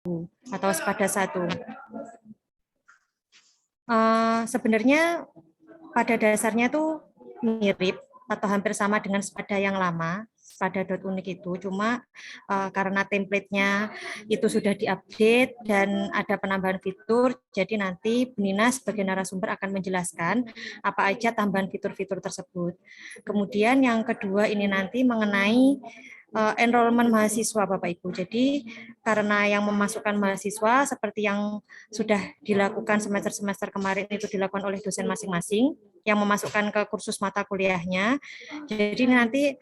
atau Sepada 1. Sebenarnya pada dasarnya tuh mirip atau hampir sama dengan Sepada yang lama, Sepada.unik itu, cuma karena template-nya itu sudah diupdate dan ada penambahan fitur, jadi nanti Bu Nina sebagai narasumber akan menjelaskan apa aja tambahan fitur-fitur tersebut. Kemudian yang kedua ini nanti mengenai enrollment mahasiswa Bapak Ibu. Jadi karena yang memasukkan mahasiswa seperti yang sudah dilakukan semester-semester kemarin itu dilakukan oleh dosen masing-masing yang memasukkan ke kursus mata kuliahnya. Jadi nanti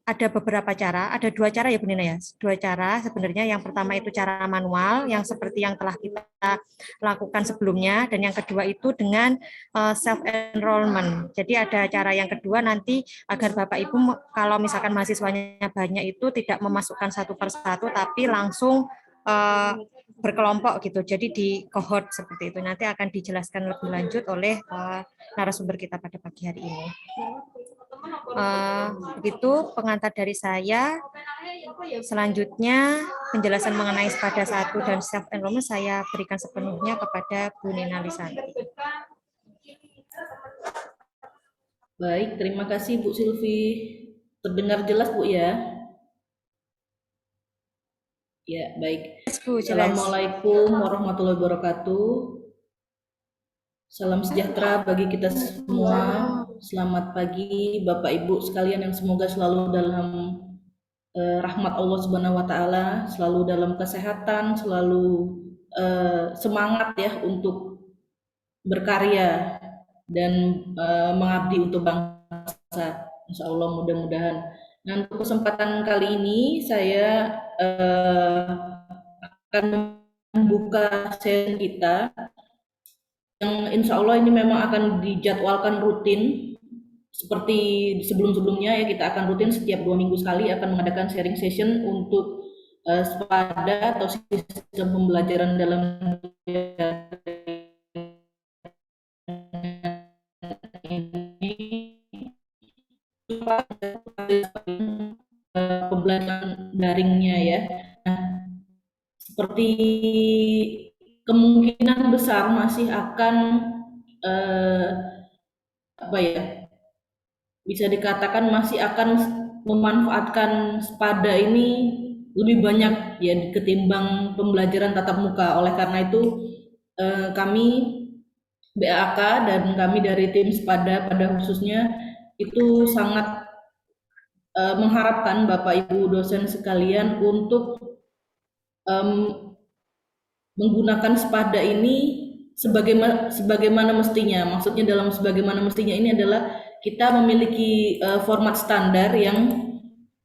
ada beberapa cara, ada 2 cara ya Bu Nina ya, 2 cara sebenarnya. Yang pertama itu cara manual yang seperti yang telah kita lakukan sebelumnya, dan yang kedua itu dengan self enrollment. Jadi ada cara yang kedua nanti agar Bapak Ibu kalau misalkan mahasiswanya banyak itu tidak memasukkan satu persatu tapi langsung berkelompok gitu. Jadi di cohort seperti itu. Nanti akan dijelaskan lebih lanjut oleh narasumber kita pada pagi hari ini. Begitu pengantar dari saya. Selanjutnya penjelasan mengenai Sepada 1 dan self enrollment saya berikan sepenuhnya kepada Bu Nina Lisanti. Baik, terima kasih Bu Silvi. Terdengar jelas Bu ya? Ya, baik. Assalamualaikum warahmatullahi wabarakatuh. Salam sejahtera bagi kita semua. Selamat pagi Bapak Ibu sekalian yang semoga selalu dalam rahmat Allah Subhanahu wa taala, selalu dalam kesehatan, selalu semangat ya untuk berkarya dan mengabdi untuk bangsa. Insya Allah mudah-mudahan. Nah, untuk kesempatan kali ini saya akan membuka sesi kita yang insya Allah ini memang akan dijadwalkan rutin seperti sebelum-sebelumnya ya. Kita akan rutin setiap 2 minggu sekali akan mengadakan sharing session untuk Sepada atau sistem pembelajaran dalam pembelajaran daringnya ya. Nah, seperti kemungkinan besar masih akan bisa dikatakan masih akan memanfaatkan Sepada ini lebih banyak ya ketimbang pembelajaran tatap muka. Oleh karena itu kami BAK dan kami dari tim Sepada pada khususnya itu sangat mengharapkan Bapak Ibu dosen sekalian untuk menggunakan Sepada ini sebagaimana mestinya. Maksudnya dalam sebagaimana mestinya ini adalah kita memiliki format standar yang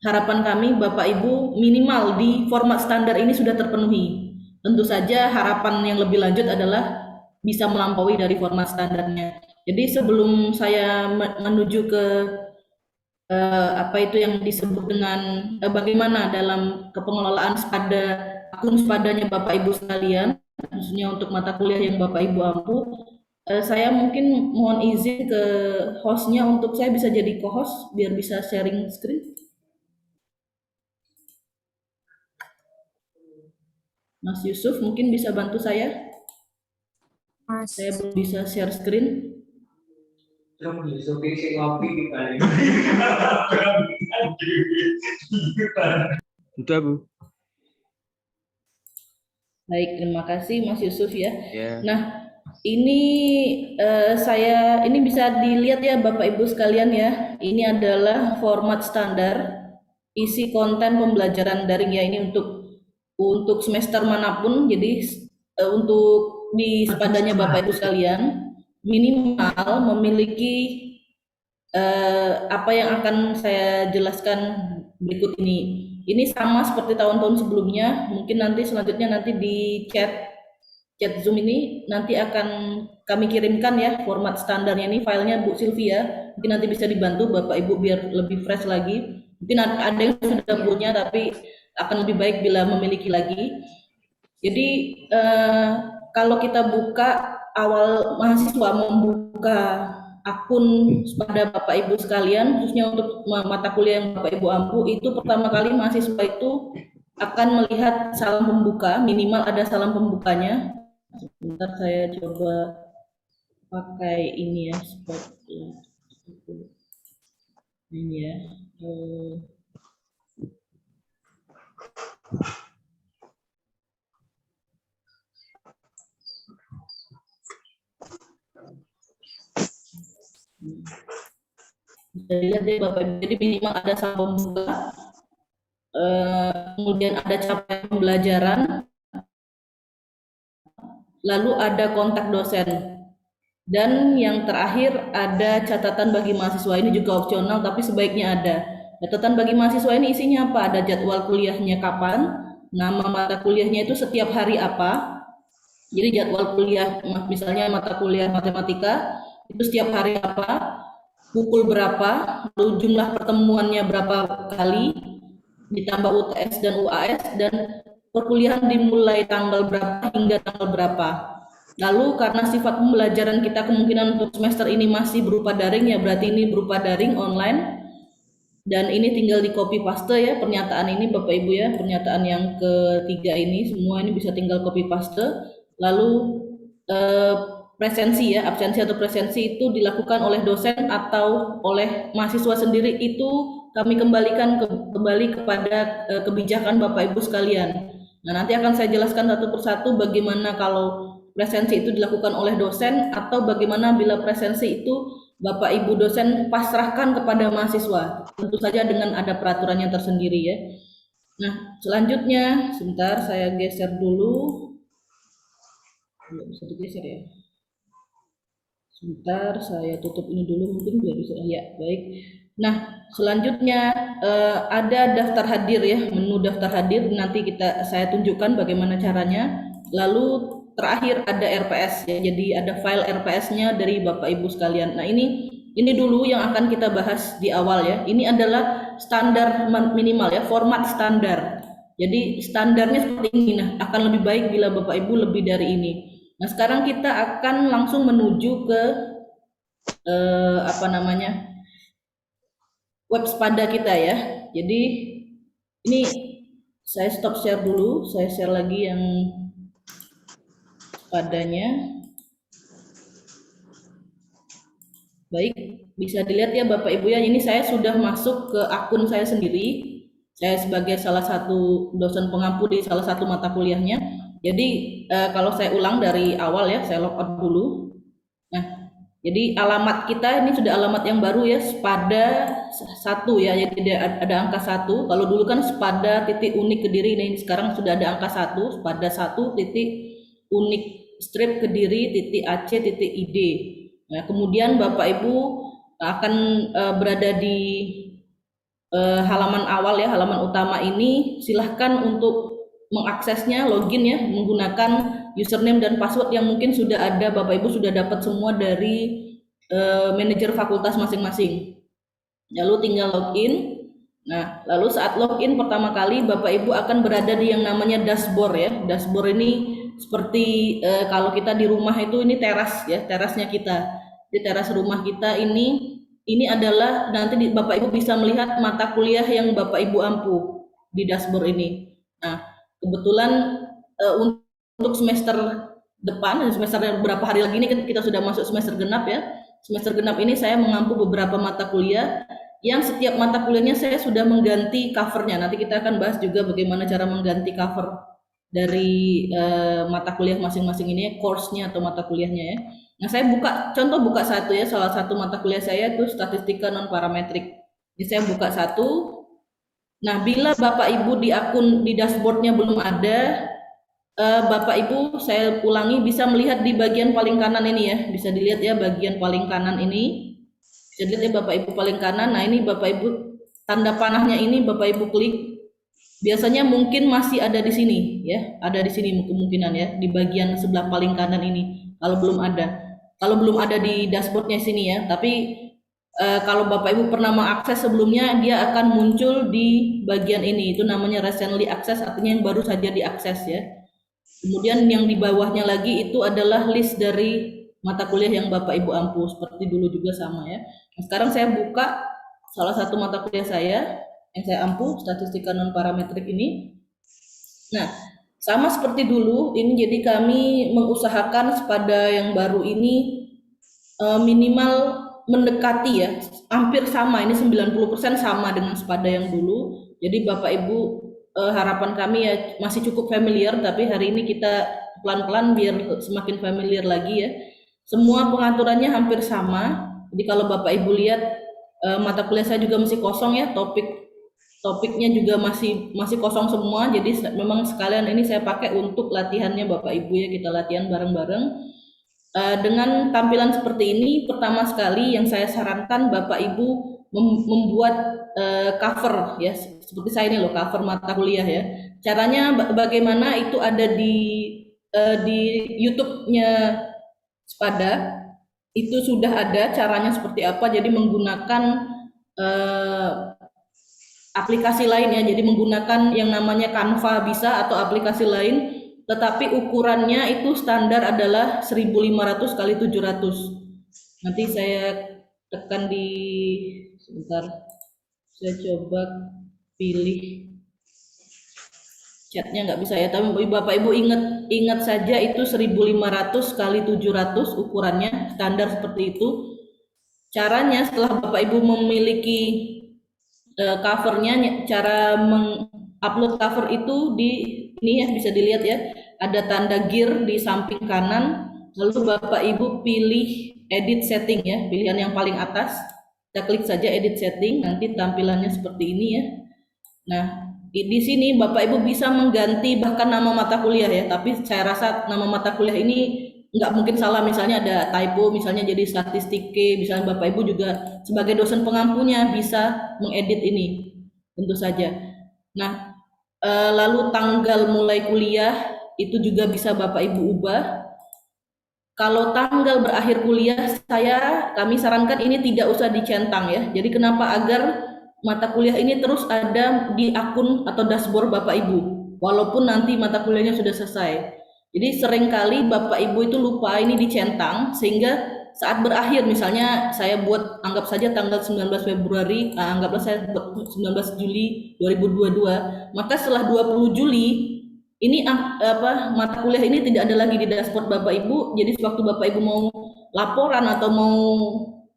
harapan kami Bapak Ibu minimal di format standar ini sudah terpenuhi. Tentu saja harapan yang lebih lanjut adalah bisa melampaui dari format standarnya. Jadi sebelum saya menuju ke apa itu yang disebut dengan bagaimana dalam kepengelolaan Sepada, akun Sepadanya Bapak Ibu sekalian, khususnya untuk mata kuliah yang Bapak Ibu ampu, saya mungkin mohon izin ke hostnya untuk saya bisa jadi co-host biar bisa sharing screen. Mas Yusuf mungkin bisa bantu saya. Saya belum bisa share screen. Sudah Bu. Baik, terima kasih Mas Yusuf ya. Yeah. Nah, ini ini bisa dilihat ya Bapak Ibu sekalian ya. Ini adalah format standar isi konten pembelajaran daring ya, ini untuk semester manapun. Jadi untuk di Sepadanya Bapak Ibu sekalian minimal memiliki apa yang akan saya jelaskan berikut ini. Ini sama seperti tahun-tahun sebelumnya. Mungkin nanti selanjutnya di chat Zoom ini nanti akan kami kirimkan ya format standarnya ini, filenya Bu Sylvia. Mungkin nanti bisa dibantu Bapak Ibu biar lebih fresh lagi. Mungkin ada yang sudah punya tapi akan lebih baik bila memiliki lagi. Jadi kalau kita buka, awal mahasiswa membuka akun pada Bapak Ibu sekalian, khususnya untuk mata kuliah yang Bapak Ibu ampu, itu pertama kali mahasiswa itu akan melihat salam pembuka, minimal ada salam pembukanya. Sebentar saya coba pakai ini ya, seperti ini ya. Bisa dilihat ya Bapak Ibu, jadi minimal ada salam pembuka, kemudian ada capaian pembelajaran, lalu ada kontak dosen, dan yang terakhir ada catatan bagi mahasiswa. Ini juga opsional tapi sebaiknya ada. Catatan bagi mahasiswa ini isinya apa? Ada jadwal kuliahnya kapan, nama mata kuliahnya itu setiap hari apa. Jadi jadwal kuliah, misalnya mata kuliah matematika itu setiap hari apa, pukul berapa, lalu jumlah pertemuannya berapa kali, ditambah UTS dan UAS, dan perkuliahan dimulai tanggal berapa hingga tanggal berapa. Lalu karena sifat pembelajaran kita kemungkinan untuk semester ini masih berupa daring ya, berarti ini berupa daring online, dan ini tinggal di copy paste ya pernyataan ini Bapak Ibu ya, pernyataan yang ketiga ini semua ini bisa tinggal copy paste. Lalu presensi ya, absensi atau presensi itu dilakukan oleh dosen atau oleh mahasiswa sendiri, itu kami kembalikan kembali kepada kebijakan Bapak Ibu sekalian. Nah, nanti akan saya jelaskan satu persatu bagaimana kalau presensi itu dilakukan oleh dosen, atau bagaimana bila presensi itu Bapak Ibu dosen pasrahkan kepada mahasiswa. Tentu saja dengan ada peraturannya tersendiri ya. Nah, selanjutnya sebentar saya geser dulu. Nggak bisa digeser ya. Sebentar saya tutup ini dulu, mungkin biar bisa ya. Baik. Nah, selanjutnya ada daftar hadir ya, menu daftar hadir, nanti saya tunjukkan bagaimana caranya. Lalu terakhir ada RPS ya, jadi ada file RPS-nya dari Bapak Ibu sekalian. Nah, ini dulu yang akan kita bahas di awal ya. Ini adalah standar minimal ya, format standar. Jadi standarnya seperti ini. Nah, akan lebih baik bila Bapak Ibu lebih dari ini. Nah, sekarang kita akan langsung menuju ke web Spada kita ya. Jadi ini saya stop share dulu, saya share lagi yang Spadanya. Baik, bisa dilihat ya Bapak Ibu ya, ini saya sudah masuk ke akun saya sendiri. Saya sebagai salah satu dosen pengampu di salah satu mata kuliahnya. Jadi kalau saya ulang dari awal ya, saya logout dulu. Nah, jadi alamat kita ini sudah alamat yang baru ya, Spada 1 ya, jadi ada angka 1. Kalau dulu kan Spada titik unik Kediri, ini sekarang sudah ada angka 1, Spada 1 titik unik strip Kediri titik AC titik ID. Nah, kemudian Bapak Ibu akan berada di halaman awal ya, halaman utama ini. Silahkan untuk mengaksesnya, login ya, menggunakan username dan password yang mungkin sudah ada, Bapak Ibu sudah dapat semua dari manajer fakultas masing-masing. Lalu tinggal login. Nah, lalu saat login pertama kali Bapak Ibu akan berada di yang namanya dashboard ya. Dashboard ini seperti kalau kita di rumah itu ini teras ya, terasnya kita. Di teras rumah kita ini adalah nanti Bapak Ibu bisa melihat mata kuliah yang Bapak Ibu ampu di dashboard ini. Nah, kebetulan untuk semester depan, semester beberapa hari lagi ini kita sudah masuk semester genap ya. Semester genap ini saya mengampu beberapa mata kuliah yang setiap mata kuliahnya saya sudah mengganti covernya. Nanti kita akan bahas juga bagaimana cara mengganti cover dari mata kuliah masing-masing ini, course-nya atau mata kuliahnya ya. Nah, saya buka satu ya, salah satu mata kuliah saya itu statistika non parametrik. Jadi saya buka satu. Nah, bila Bapak Ibu di akun di dashboardnya belum ada, Bapak Ibu saya ulangi bisa melihat di bagian paling kanan ini ya, bisa dilihat ya bagian paling kanan ini. Bisa dilihat ya Bapak Ibu paling kanan. Nah, ini Bapak Ibu tanda panahnya ini Bapak Ibu klik. Biasanya mungkin masih ada di sini ya, ada di sini kemungkinan ya, di bagian sebelah paling kanan ini. Kalau belum ada di dashboardnya sini ya, tapi kalau Bapak Ibu pernah mengakses sebelumnya, dia akan muncul di bagian ini, itu namanya recently access, artinya yang baru saja diakses ya. Kemudian yang di bawahnya lagi itu adalah list dari mata kuliah yang Bapak Ibu ampu, seperti dulu juga sama ya. Nah, sekarang saya buka salah satu mata kuliah saya yang saya ampu, statistika non parametrik ini. Nah, sama seperti dulu, ini jadi kami mengusahakan sepada yang baru ini minimal mendekati ya, hampir sama, ini 90% sama dengan sepada yang dulu. Jadi Bapak Ibu, harapan kami ya masih cukup familiar, tapi hari ini kita pelan-pelan biar semakin familiar lagi ya. Semua pengaturannya hampir sama. Jadi kalau Bapak Ibu lihat mata kuliah saya juga masih kosong ya, topiknya juga masih kosong semua. Jadi memang sekalian ini saya pakai untuk latihannya Bapak Ibu ya, kita latihan bareng-bareng. Dengan tampilan seperti ini, pertama sekali yang saya sarankan Bapak Ibu membuat cover ya, seperti saya ini loh, cover mata kuliah ya. Caranya bagaimana itu ada di YouTube-nya Sepada, itu sudah ada caranya seperti apa. Jadi menggunakan eh, aplikasi lain ya, jadi menggunakan yang namanya Canva bisa atau aplikasi lain, tetapi ukurannya itu standar adalah 1500 kali 700. Nanti saya tekan di, sebentar, saya coba pilih chatnya, nggak bisa ya, tapi Bapak Ibu ingat saja itu 1500 kali 700 ukurannya, standar seperti itu. Caranya setelah Bapak Ibu memiliki covernya, cara mengupload cover itu di ini ya, bisa dilihat ya, ada tanda gear di samping kanan, lalu Bapak Ibu pilih edit setting ya, pilihan yang paling atas, kita klik saja edit setting, nanti tampilannya seperti ini ya. Nah, di sini Bapak Ibu bisa mengganti bahkan nama mata kuliah ya, tapi saya rasa nama mata kuliah ini nggak mungkin salah, misalnya ada typo, misalnya jadi statistik K, misalnya Bapak Ibu juga sebagai dosen pengampunya bisa mengedit ini, tentu saja. Nah, lalu tanggal mulai kuliah itu juga bisa Bapak Ibu ubah. Kalau tanggal berakhir kuliah, kami sarankan ini tidak usah dicentang ya. Jadi kenapa? Agar mata kuliah ini terus ada di akun atau dashboard Bapak Ibu, walaupun nanti mata kuliahnya sudah selesai. Jadi seringkali Bapak Ibu itu lupa ini dicentang, sehingga saat berakhir, misalnya saya buat, anggap saja tanggal 19 Februari, anggaplah saya buat 19 Juli 2022, maka setelah 20 Juli, ini mata kuliah ini tidak ada lagi di dashboard Bapak Ibu. Jadi waktu Bapak Ibu mau laporan atau mau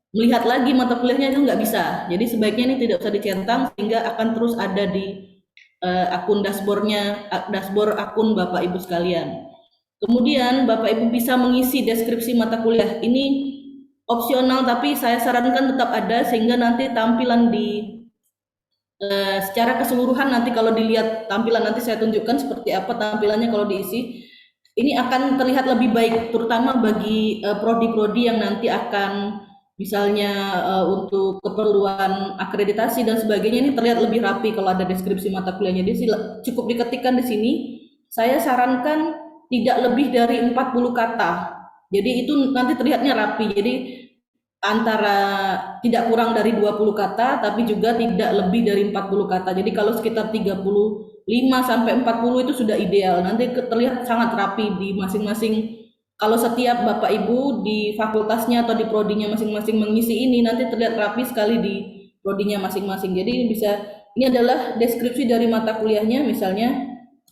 melihat lagi mata kuliahnya itu nggak bisa. Jadi sebaiknya ini tidak usah dicentang, sehingga akan terus ada di akun dashboard akun Bapak Ibu sekalian. Kemudian Bapak Ibu bisa mengisi deskripsi mata kuliah. Ini opsional, tapi saya sarankan tetap ada, sehingga nanti tampilan di secara keseluruhan, nanti kalau dilihat tampilan, nanti saya tunjukkan seperti apa tampilannya kalau diisi. Ini akan terlihat lebih baik, terutama bagi prodi-prodi yang nanti akan misalnya untuk keperluan akreditasi dan sebagainya, ini terlihat lebih rapi kalau ada deskripsi mata kuliahnya. Jadi cukup diketikkan di sini. Saya sarankan tidak lebih dari 40 kata. Jadi itu nanti terlihatnya rapi. Jadi antara tidak kurang dari 20 kata, tapi juga tidak lebih dari 40 kata. Jadi kalau sekitar 35 sampai 40 itu sudah ideal. Nanti terlihat sangat rapi di masing-masing. Kalau setiap Bapak Ibu di fakultasnya atau di prodinya masing-masing mengisi ini, nanti terlihat rapi sekali di prodinya masing-masing. Jadi ini adalah deskripsi dari mata kuliahnya, misalnya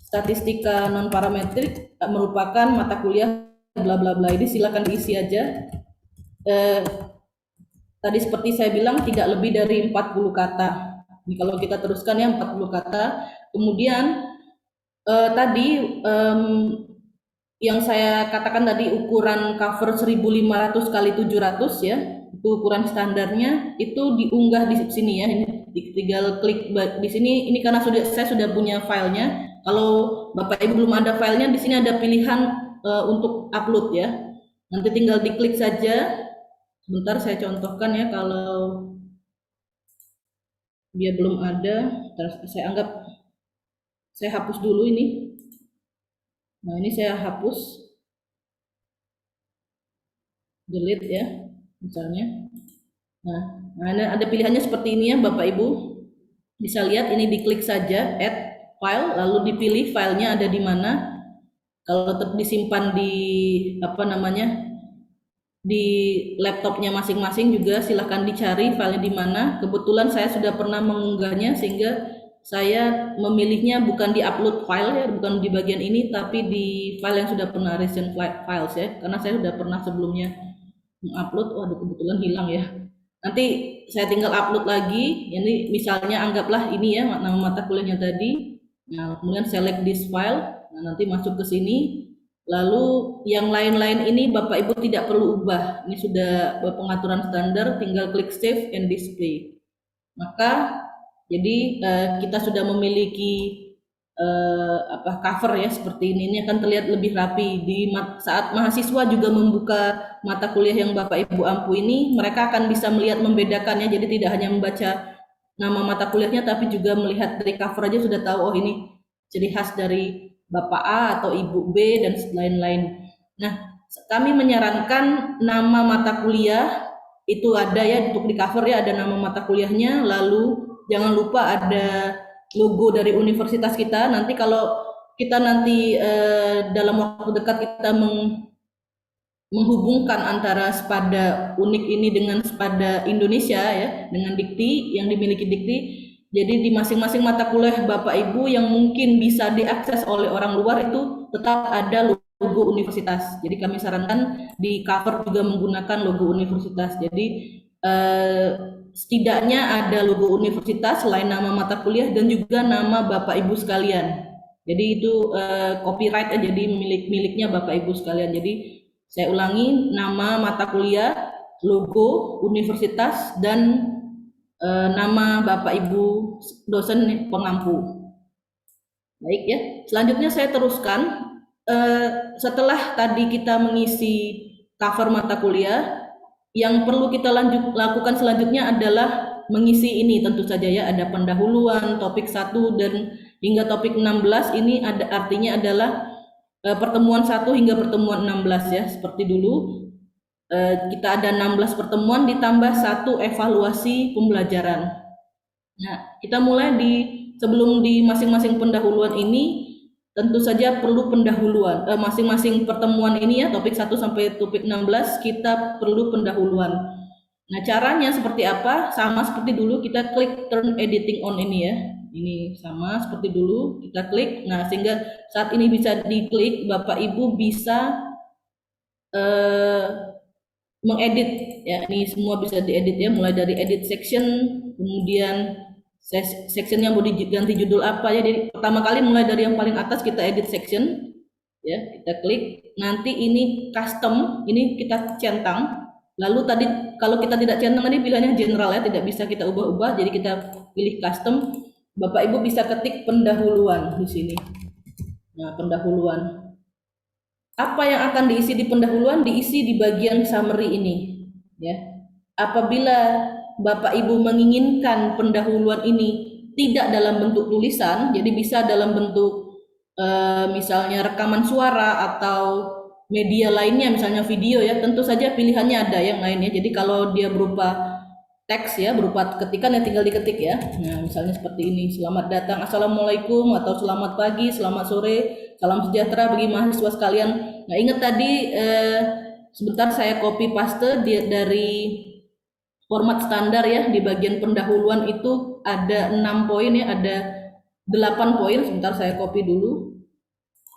statistika non parametrik merupakan mata kuliah bla bla bla. Ini silakan diisi aja. Tadi seperti saya bilang tidak lebih dari 40 kata. Ini kalau kita teruskan ya 40 kata. Kemudian tadi yang saya katakan tadi, ukuran cover 1500 kali 700 ya, itu ukuran standarnya, itu diunggah di sini ya. Ini tinggal klik di sini. Ini karena saya sudah punya filenya. Kalau Bapak Ibu belum ada filenya, di sini ada pilihan untuk upload ya. Nanti tinggal diklik saja. Sebentar saya contohkan ya, kalau dia belum ada, saya hapus dulu ini. Nah, ini saya hapus, delete ya, misalnya. Nah, ada pilihannya seperti ini ya Bapak Ibu. Bisa lihat, ini diklik saja add file, lalu dipilih filenya ada di mana. Kalau disimpan di di laptopnya masing-masing juga silahkan dicari filenya di mana. Kebetulan saya sudah pernah mengunggahnya, sehingga saya memilihnya bukan di upload file ya, bukan di bagian ini, tapi di file yang sudah pernah recent files ya, karena saya sudah pernah sebelumnya mengupload. Waduh, kebetulan hilang ya. Nanti saya tinggal upload lagi. Ini misalnya anggaplah ini ya nama mata kuliahnya tadi. Nah, kemudian select this file. Nah, nanti masuk ke sini. Lalu yang lain-lain ini Bapak Ibu tidak perlu ubah. Ini sudah pengaturan standar, tinggal klik save and display. Maka jadi kita sudah memiliki cover ya seperti ini akan terlihat lebih rapi. Saat mahasiswa juga membuka mata kuliah yang Bapak Ibu ampu ini, mereka akan bisa melihat membedakannya. Jadi tidak hanya membaca nama mata kuliahnya, tapi juga melihat dari cover aja sudah tahu, oh ini ciri khas dari Bapak A atau Ibu B dan lain-lain. Nah, kami menyarankan nama mata kuliah itu ada ya untuk di cover ya, ada nama mata kuliahnya, lalu jangan lupa ada logo dari universitas kita. Nanti kalau kita nanti dalam waktu dekat kita menghubungkan antara Sepada Unik ini dengan Sepada Indonesia ya, dengan Dikti yang dimiliki Dikti. Jadi di masing-masing mata kuliah Bapak Ibu yang mungkin bisa diakses oleh orang luar itu tetap ada logo universitas. Jadi kami sarankan di cover juga menggunakan logo universitas. Jadi setidaknya ada logo universitas selain nama mata kuliah dan juga nama Bapak Ibu sekalian. Jadi itu copyright jadi miliknya Bapak Ibu sekalian. Jadi saya ulangi, nama mata kuliah, logo universitas, dan nama Bapak Ibu dosen pengampu. Baik ya, selanjutnya saya teruskan. Setelah tadi kita mengisi cover mata kuliah, yang perlu kita lakukan selanjutnya adalah mengisi ini tentu saja ya, ada pendahuluan, topik 1 dan hingga topik 16 ini artinya adalah pertemuan 1 hingga pertemuan 16 ya, seperti dulu. Kita ada 16 pertemuan ditambah 1 evaluasi pembelajaran. Nah, kita mulai sebelum di masing-masing pendahuluan ini tentu saja perlu pendahuluan. Masing-masing pertemuan ini ya, topik 1 sampai topik 16 kita perlu pendahuluan. Nah, caranya seperti apa? Sama seperti dulu, kita klik turn editing on ini ya. Ini sama seperti dulu, kita klik. Nah, sehingga saat ini bisa diklik, Bapak Ibu bisa mengedit ya, ini semua bisa diedit ya, mulai dari edit section, kemudian sectionnya mau diganti judul apa ya. Jadi pertama kali mulai dari yang paling atas kita edit section ya, kita klik. Nanti ini custom, ini kita centang. Lalu tadi kalau kita tidak centang tadi pilihannya general ya, tidak bisa kita ubah-ubah, jadi kita pilih custom. Bapak Ibu bisa ketik pendahuluan di sini. Nah, pendahuluan. Apa yang akan diisi di pendahuluan diisi di bagian summary ini ya. Apabila Bapak Ibu menginginkan pendahuluan ini tidak dalam bentuk tulisan, jadi bisa dalam bentuk misalnya rekaman suara atau media lainnya, misalnya video ya, tentu saja pilihannya ada yang lainnya. Jadi kalau dia berupa teks ya, berupa ketikan ya tinggal diketik ya. Nah, misalnya seperti ini, selamat datang, assalamualaikum, atau selamat pagi, selamat sore, salam sejahtera bagi mahasiswa sekalian. Nah, ingat tadi sebentar saya copy paste dari format standar ya, di bagian pendahuluan itu ada 6 poin ya, ada 8 poin. Sebentar saya copy dulu.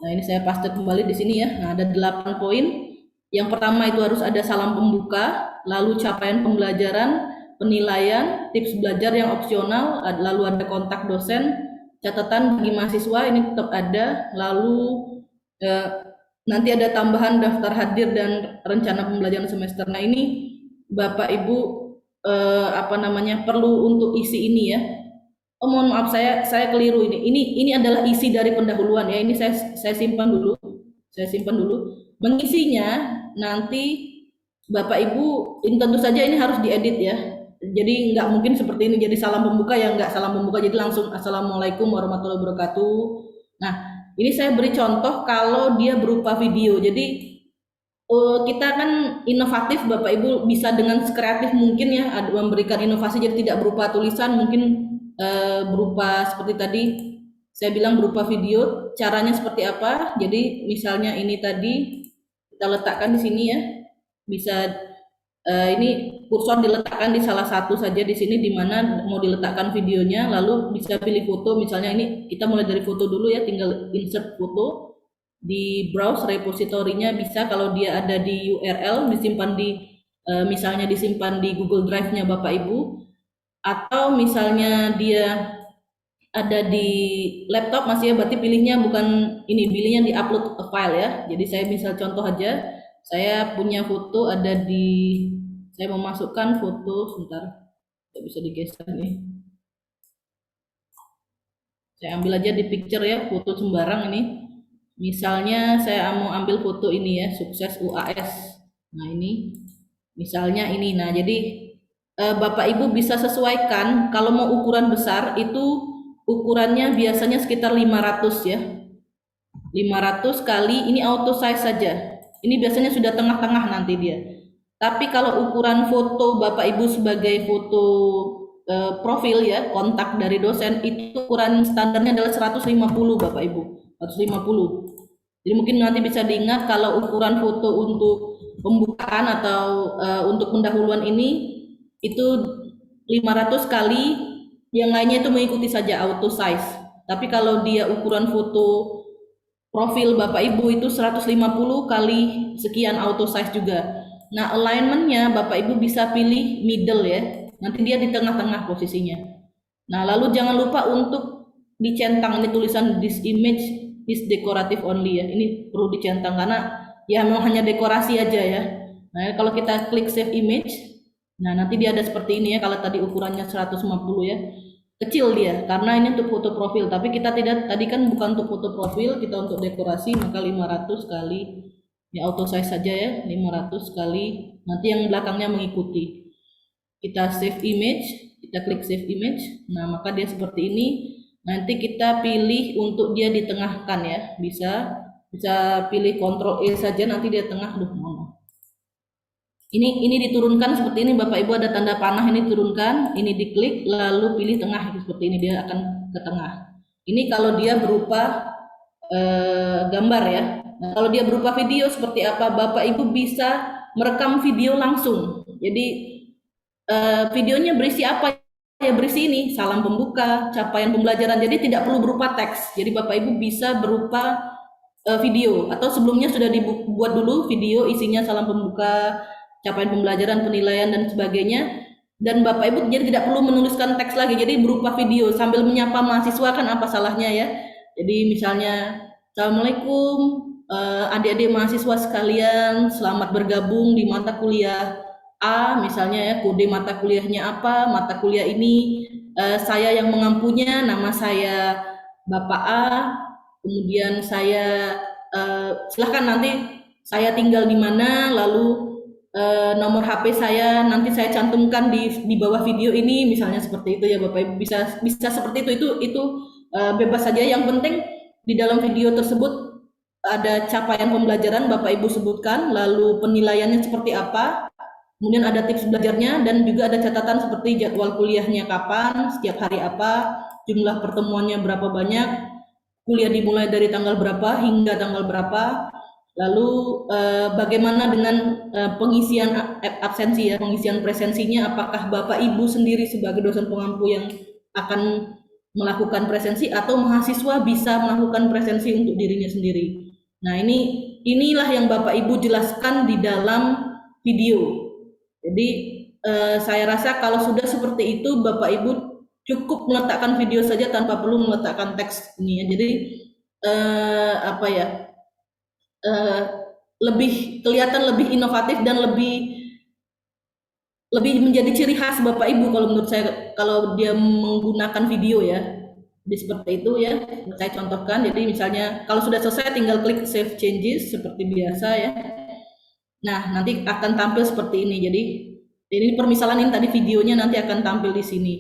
Nah, ini saya paste kembali di sini ya. Nah, ada 8 poin. Yang pertama itu harus ada salam pembuka, lalu capaian pembelajaran, penilaian, tips belajar yang opsional, lalu ada kontak dosen, catatan bagi mahasiswa ini tetap ada, lalu nanti ada tambahan daftar hadir dan rencana pembelajaran semester. Nah, ini Bapak Ibu perlu untuk isi ini ya. Oh, mohon maaf, saya keliru ini. Ini adalah isi dari pendahuluan ya. Ini saya simpan dulu. Saya simpan dulu. Mengisinya nanti Bapak Ibu ini tentu saja ini harus diedit ya. Jadi nggak mungkin seperti ini jadi salam pembuka ya, nggak salam pembuka, jadi langsung assalamualaikum warahmatullahi wabarakatuh. Nah, ini saya beri contoh kalau dia berupa video. Jadi kita kan inovatif, Bapak Ibu bisa dengan sekreatif mungkin ya memberikan inovasi, jadi tidak berupa tulisan, mungkin berupa seperti tadi saya bilang berupa video. Caranya seperti apa? Jadi misalnya ini tadi kita letakkan di sini ya, bisa ini kursor diletakkan di salah satu saja di sini di mana mau diletakkan videonya, lalu bisa pilih foto. Misalnya ini kita mulai dari foto dulu ya, tinggal insert foto di browse repositorinya bisa. Kalau dia ada di URL disimpan di misalnya disimpan di Google Drive-nya Bapak Ibu, atau misalnya dia ada di laptop masih ya, berarti pilihnya bukan ini, pilihnya di upload a file ya. Jadi saya misal contoh aja, saya punya foto ada di, saya mau masukkan foto, sebentar, tidak bisa digeser nih. Saya ambil aja di picture ya, foto sembarang ini. Misalnya saya mau ambil foto ini ya, sukses UAS. Nah ini, misalnya ini. Nah jadi Bapak Ibu bisa sesuaikan, kalau mau ukuran besar itu ukurannya biasanya sekitar 500 ya. 500 kali, ini auto size saja. Ini biasanya sudah tengah-tengah nanti dia. Tapi kalau ukuran foto Bapak Ibu sebagai foto profil ya, kontak dari dosen, itu ukuran standarnya adalah 150 Bapak Ibu. 150. Jadi mungkin nanti bisa diingat kalau ukuran foto untuk pembukaan atau untuk pendahuluan ini itu 500 kali, yang lainnya itu mengikuti saja auto size. Tapi kalau dia ukuran foto profil Bapak Ibu itu 150 kali sekian auto size juga. Nah, alignmentnya Bapak Ibu bisa pilih middle ya. Nanti dia di tengah-tengah posisinya. Nah, lalu jangan lupa untuk dicentang, ini tulisan this image is decorative only ya. Ini perlu dicentang karena ya memang hanya dekorasi aja ya. Nah, kalau kita klik save image, nah nanti dia ada seperti ini ya. Kalau tadi ukurannya 150 ya, kecil dia karena ini untuk foto profil. Tapi kita tidak, tadi kan bukan untuk foto profil, kita untuk dekorasi, maka 500 kali ya auto size saja ya, 500 kali. Nanti yang belakangnya mengikuti. Kita save image, kita klik save image. Nah maka dia seperti ini. Nanti kita pilih untuk dia ditengahkan ya, bisa pilih Ctrl E saja, nanti dia tengah. Aduh, mohon. Ini diturunkan seperti ini Bapak Ibu, ada tanda panah ini turunkan, ini diklik lalu pilih tengah, seperti ini dia akan ke tengah. Ini kalau dia berupa gambar ya. Nah, kalau dia berupa video seperti apa, Bapak Ibu bisa merekam video langsung. Jadi videonya berisi apa ya, berisi ini salam pembuka, capaian pembelajaran, jadi tidak perlu berupa teks. Jadi Bapak Ibu bisa berupa video, atau sebelumnya sudah dibuat dulu video isinya salam pembuka, capaian pembelajaran, penilaian dan sebagainya, dan Bapak Ibu jadi tidak perlu menuliskan teks lagi, jadi berupa video sambil menyapa mahasiswa, kan apa salahnya ya. Jadi misalnya, Assalamualaikum adik-adik mahasiswa sekalian, selamat bergabung di mata kuliah A, misalnya ya, kode mata kuliahnya apa, mata kuliah ini saya yang mengampunya, nama saya Bapak A, kemudian saya silahkan nanti saya tinggal di mana, lalu nomor HP saya nanti saya cantumkan di bawah video ini, misalnya seperti itu ya Bapak Ibu. Bisa seperti itu bebas saja, yang penting di dalam video tersebut ada capaian pembelajaran Bapak Ibu sebutkan, lalu penilaiannya seperti apa, kemudian ada tips belajarnya, dan juga ada catatan seperti jadwal kuliahnya kapan, setiap hari apa, jumlah pertemuannya berapa banyak, kuliah dimulai dari tanggal berapa hingga tanggal berapa, lalu bagaimana dengan pengisian absensi ya, pengisian presensinya, apakah Bapak Ibu sendiri sebagai dosen pengampu yang akan melakukan presensi atau mahasiswa bisa melakukan presensi untuk dirinya sendiri. Nah, inilah yang Bapak Ibu jelaskan di dalam video. Jadi saya rasa kalau sudah seperti itu Bapak Ibu cukup meletakkan video saja tanpa perlu meletakkan teks ini ya. Jadi apa ya, lebih kelihatan lebih inovatif dan lebih menjadi ciri khas Bapak Ibu kalau menurut saya, kalau dia menggunakan video ya. Jadi seperti itu ya, saya contohkan. Jadi misalnya kalau sudah selesai tinggal klik save changes seperti biasa ya. Nah, nanti akan tampil seperti ini. Jadi ini permisalan, ini tadi videonya nanti akan tampil di sini.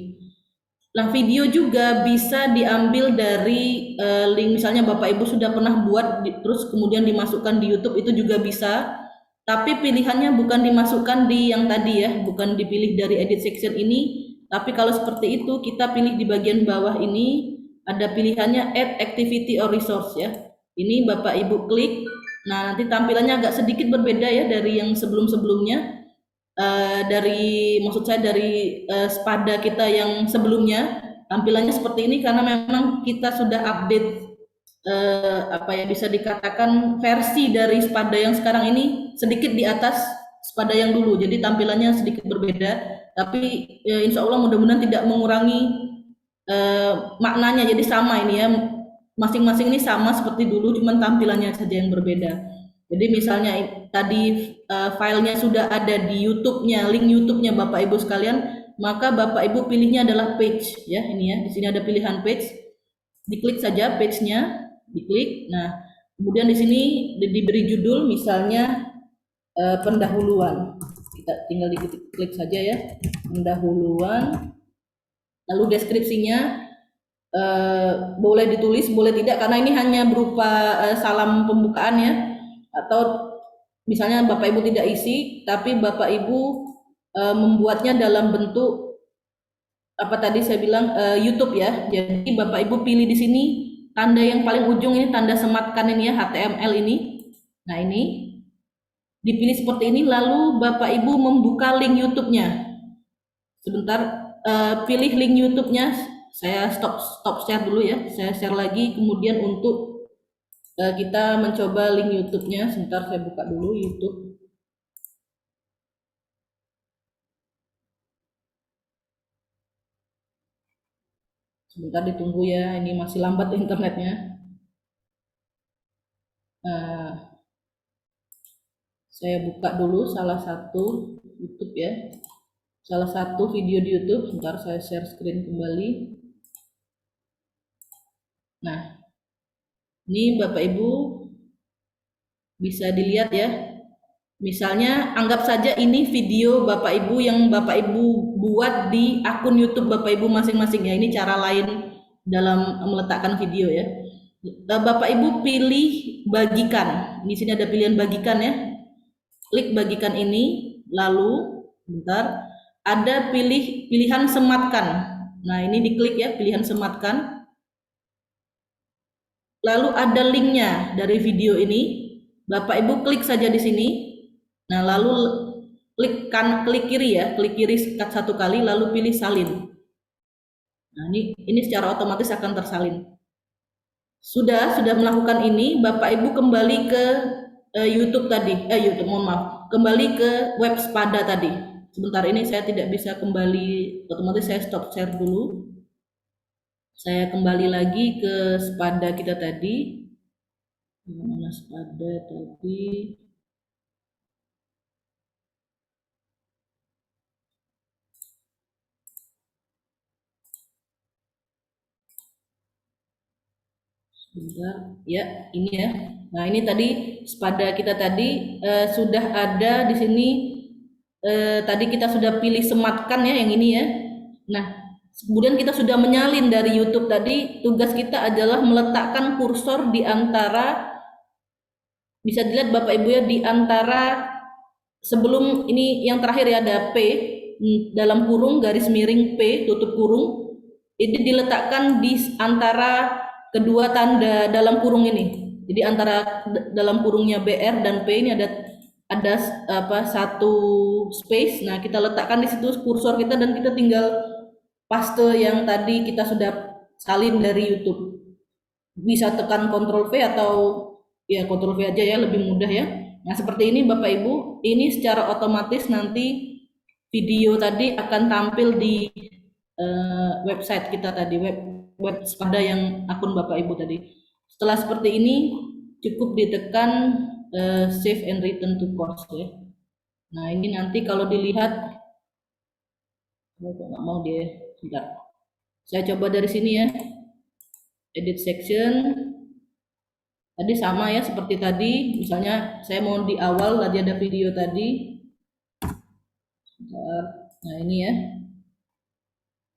Nah, video juga bisa diambil dari link, misalnya Bapak Ibu sudah pernah buat terus kemudian dimasukkan di YouTube, itu juga bisa. Tapi pilihannya bukan dimasukkan di yang tadi ya, bukan dipilih dari edit section ini. Tapi kalau seperti itu kita pilih di bagian bawah ini ada pilihannya add activity or resource ya. Ini Bapak Ibu klik. Nah, nanti tampilannya agak sedikit berbeda ya dari yang sebelum-sebelumnya. maksud saya dari Spada kita yang sebelumnya tampilannya seperti ini karena memang kita sudah update apa ya, bisa dikatakan versi dari Spada yang sekarang ini sedikit di atas Spada yang dulu, jadi tampilannya sedikit berbeda, tapi insya Allah mudah-mudahan tidak mengurangi maknanya, jadi sama ini ya, masing-masing ini sama seperti dulu, cuman tampilannya saja yang berbeda. Jadi misalnya tadi filenya sudah ada di YouTube-nya, link YouTube-nya Bapak Ibu sekalian, maka Bapak Ibu pilihnya adalah page ya, ini ya, di sini ada pilihan page, diklik saja page-nya, diklik. Nah, kemudian di sini diberi judul misalnya pendahuluan. Kita tinggal diklik saja ya, pendahuluan. Lalu deskripsinya boleh ditulis, boleh tidak, karena ini hanya berupa salam pembukaan ya. Atau misalnya Bapak Ibu tidak isi, tapi Bapak Ibu membuatnya dalam bentuk apa tadi saya bilang YouTube ya. Jadi Bapak Ibu pilih di sini tanda yang paling ujung ini, tanda sematkan ini ya, HTML ini. Nah ini dipilih seperti ini, lalu Bapak Ibu membuka link YouTube-nya. Sebentar, pilih link YouTube-nya. Saya stop share dulu ya. Saya share lagi, kemudian untuk kita mencoba link YouTube-nya. Sebentar saya buka dulu YouTube. Sebentar ditunggu ya, ini masih lambat internetnya. Saya buka dulu salah satu YouTube ya. Salah satu video di YouTube. Sebentar saya share screen kembali. Nah, ini Bapak Ibu bisa dilihat ya. Misalnya anggap saja ini video Bapak Ibu yang Bapak Ibu buat di akun YouTube Bapak Ibu masing-masing ya. Ini cara lain dalam meletakkan video ya. Bapak Ibu pilih bagikan. Di sini ada pilihan bagikan ya. Klik bagikan ini, lalu bentar ada pilihan sematkan. Nah, ini diklik ya, pilihan sematkan. Lalu ada linknya dari video ini. Bapak Ibu klik saja di sini. Nah, lalu klik kiri ya, klik kiri satu kali, lalu pilih salin. Nah, ini secara otomatis akan tersalin. Sudah melakukan ini, Bapak Ibu kembali ke YouTube tadi, kembali ke web Spada tadi. Sebentar, ini saya tidak bisa kembali, otomatis saya stop share dulu. Saya kembali lagi ke Spada kita tadi. Mana Spada tadi? Sebentar, ya ini ya. Nah ini tadi Spada kita tadi sudah ada di sini. Tadi kita sudah pilih sematkan ya, yang ini ya. Nah kemudian kita sudah menyalin dari YouTube tadi. Tugas kita adalah meletakkan kursor di antara, bisa dilihat Bapak Ibu ya, di antara sebelum ini yang terakhir ya, ada P dalam kurung garis miring P tutup kurung. Ini diletakkan di antara kedua tanda dalam kurung ini. Jadi antara dalam kurungnya BR dan P ini ada satu space. Nah, kita letakkan di situ kursor kita dan kita tinggal paste yang tadi kita sudah salin dari YouTube. Bisa tekan Ctrl V atau ya Ctrl V aja ya, lebih mudah ya. Nah, seperti ini Bapak Ibu, ini secara otomatis nanti video tadi akan tampil di website kita tadi, web Spada yang akun Bapak Ibu tadi. Setelah seperti ini cukup ditekan save and return to course ya. Nah ini nanti kalau dilihat, nggak mau dia, sebentar. Saya coba dari sini ya, edit section. Tadi sama ya seperti tadi. Misalnya saya mau di awal tadi ada video tadi. Nah ini ya.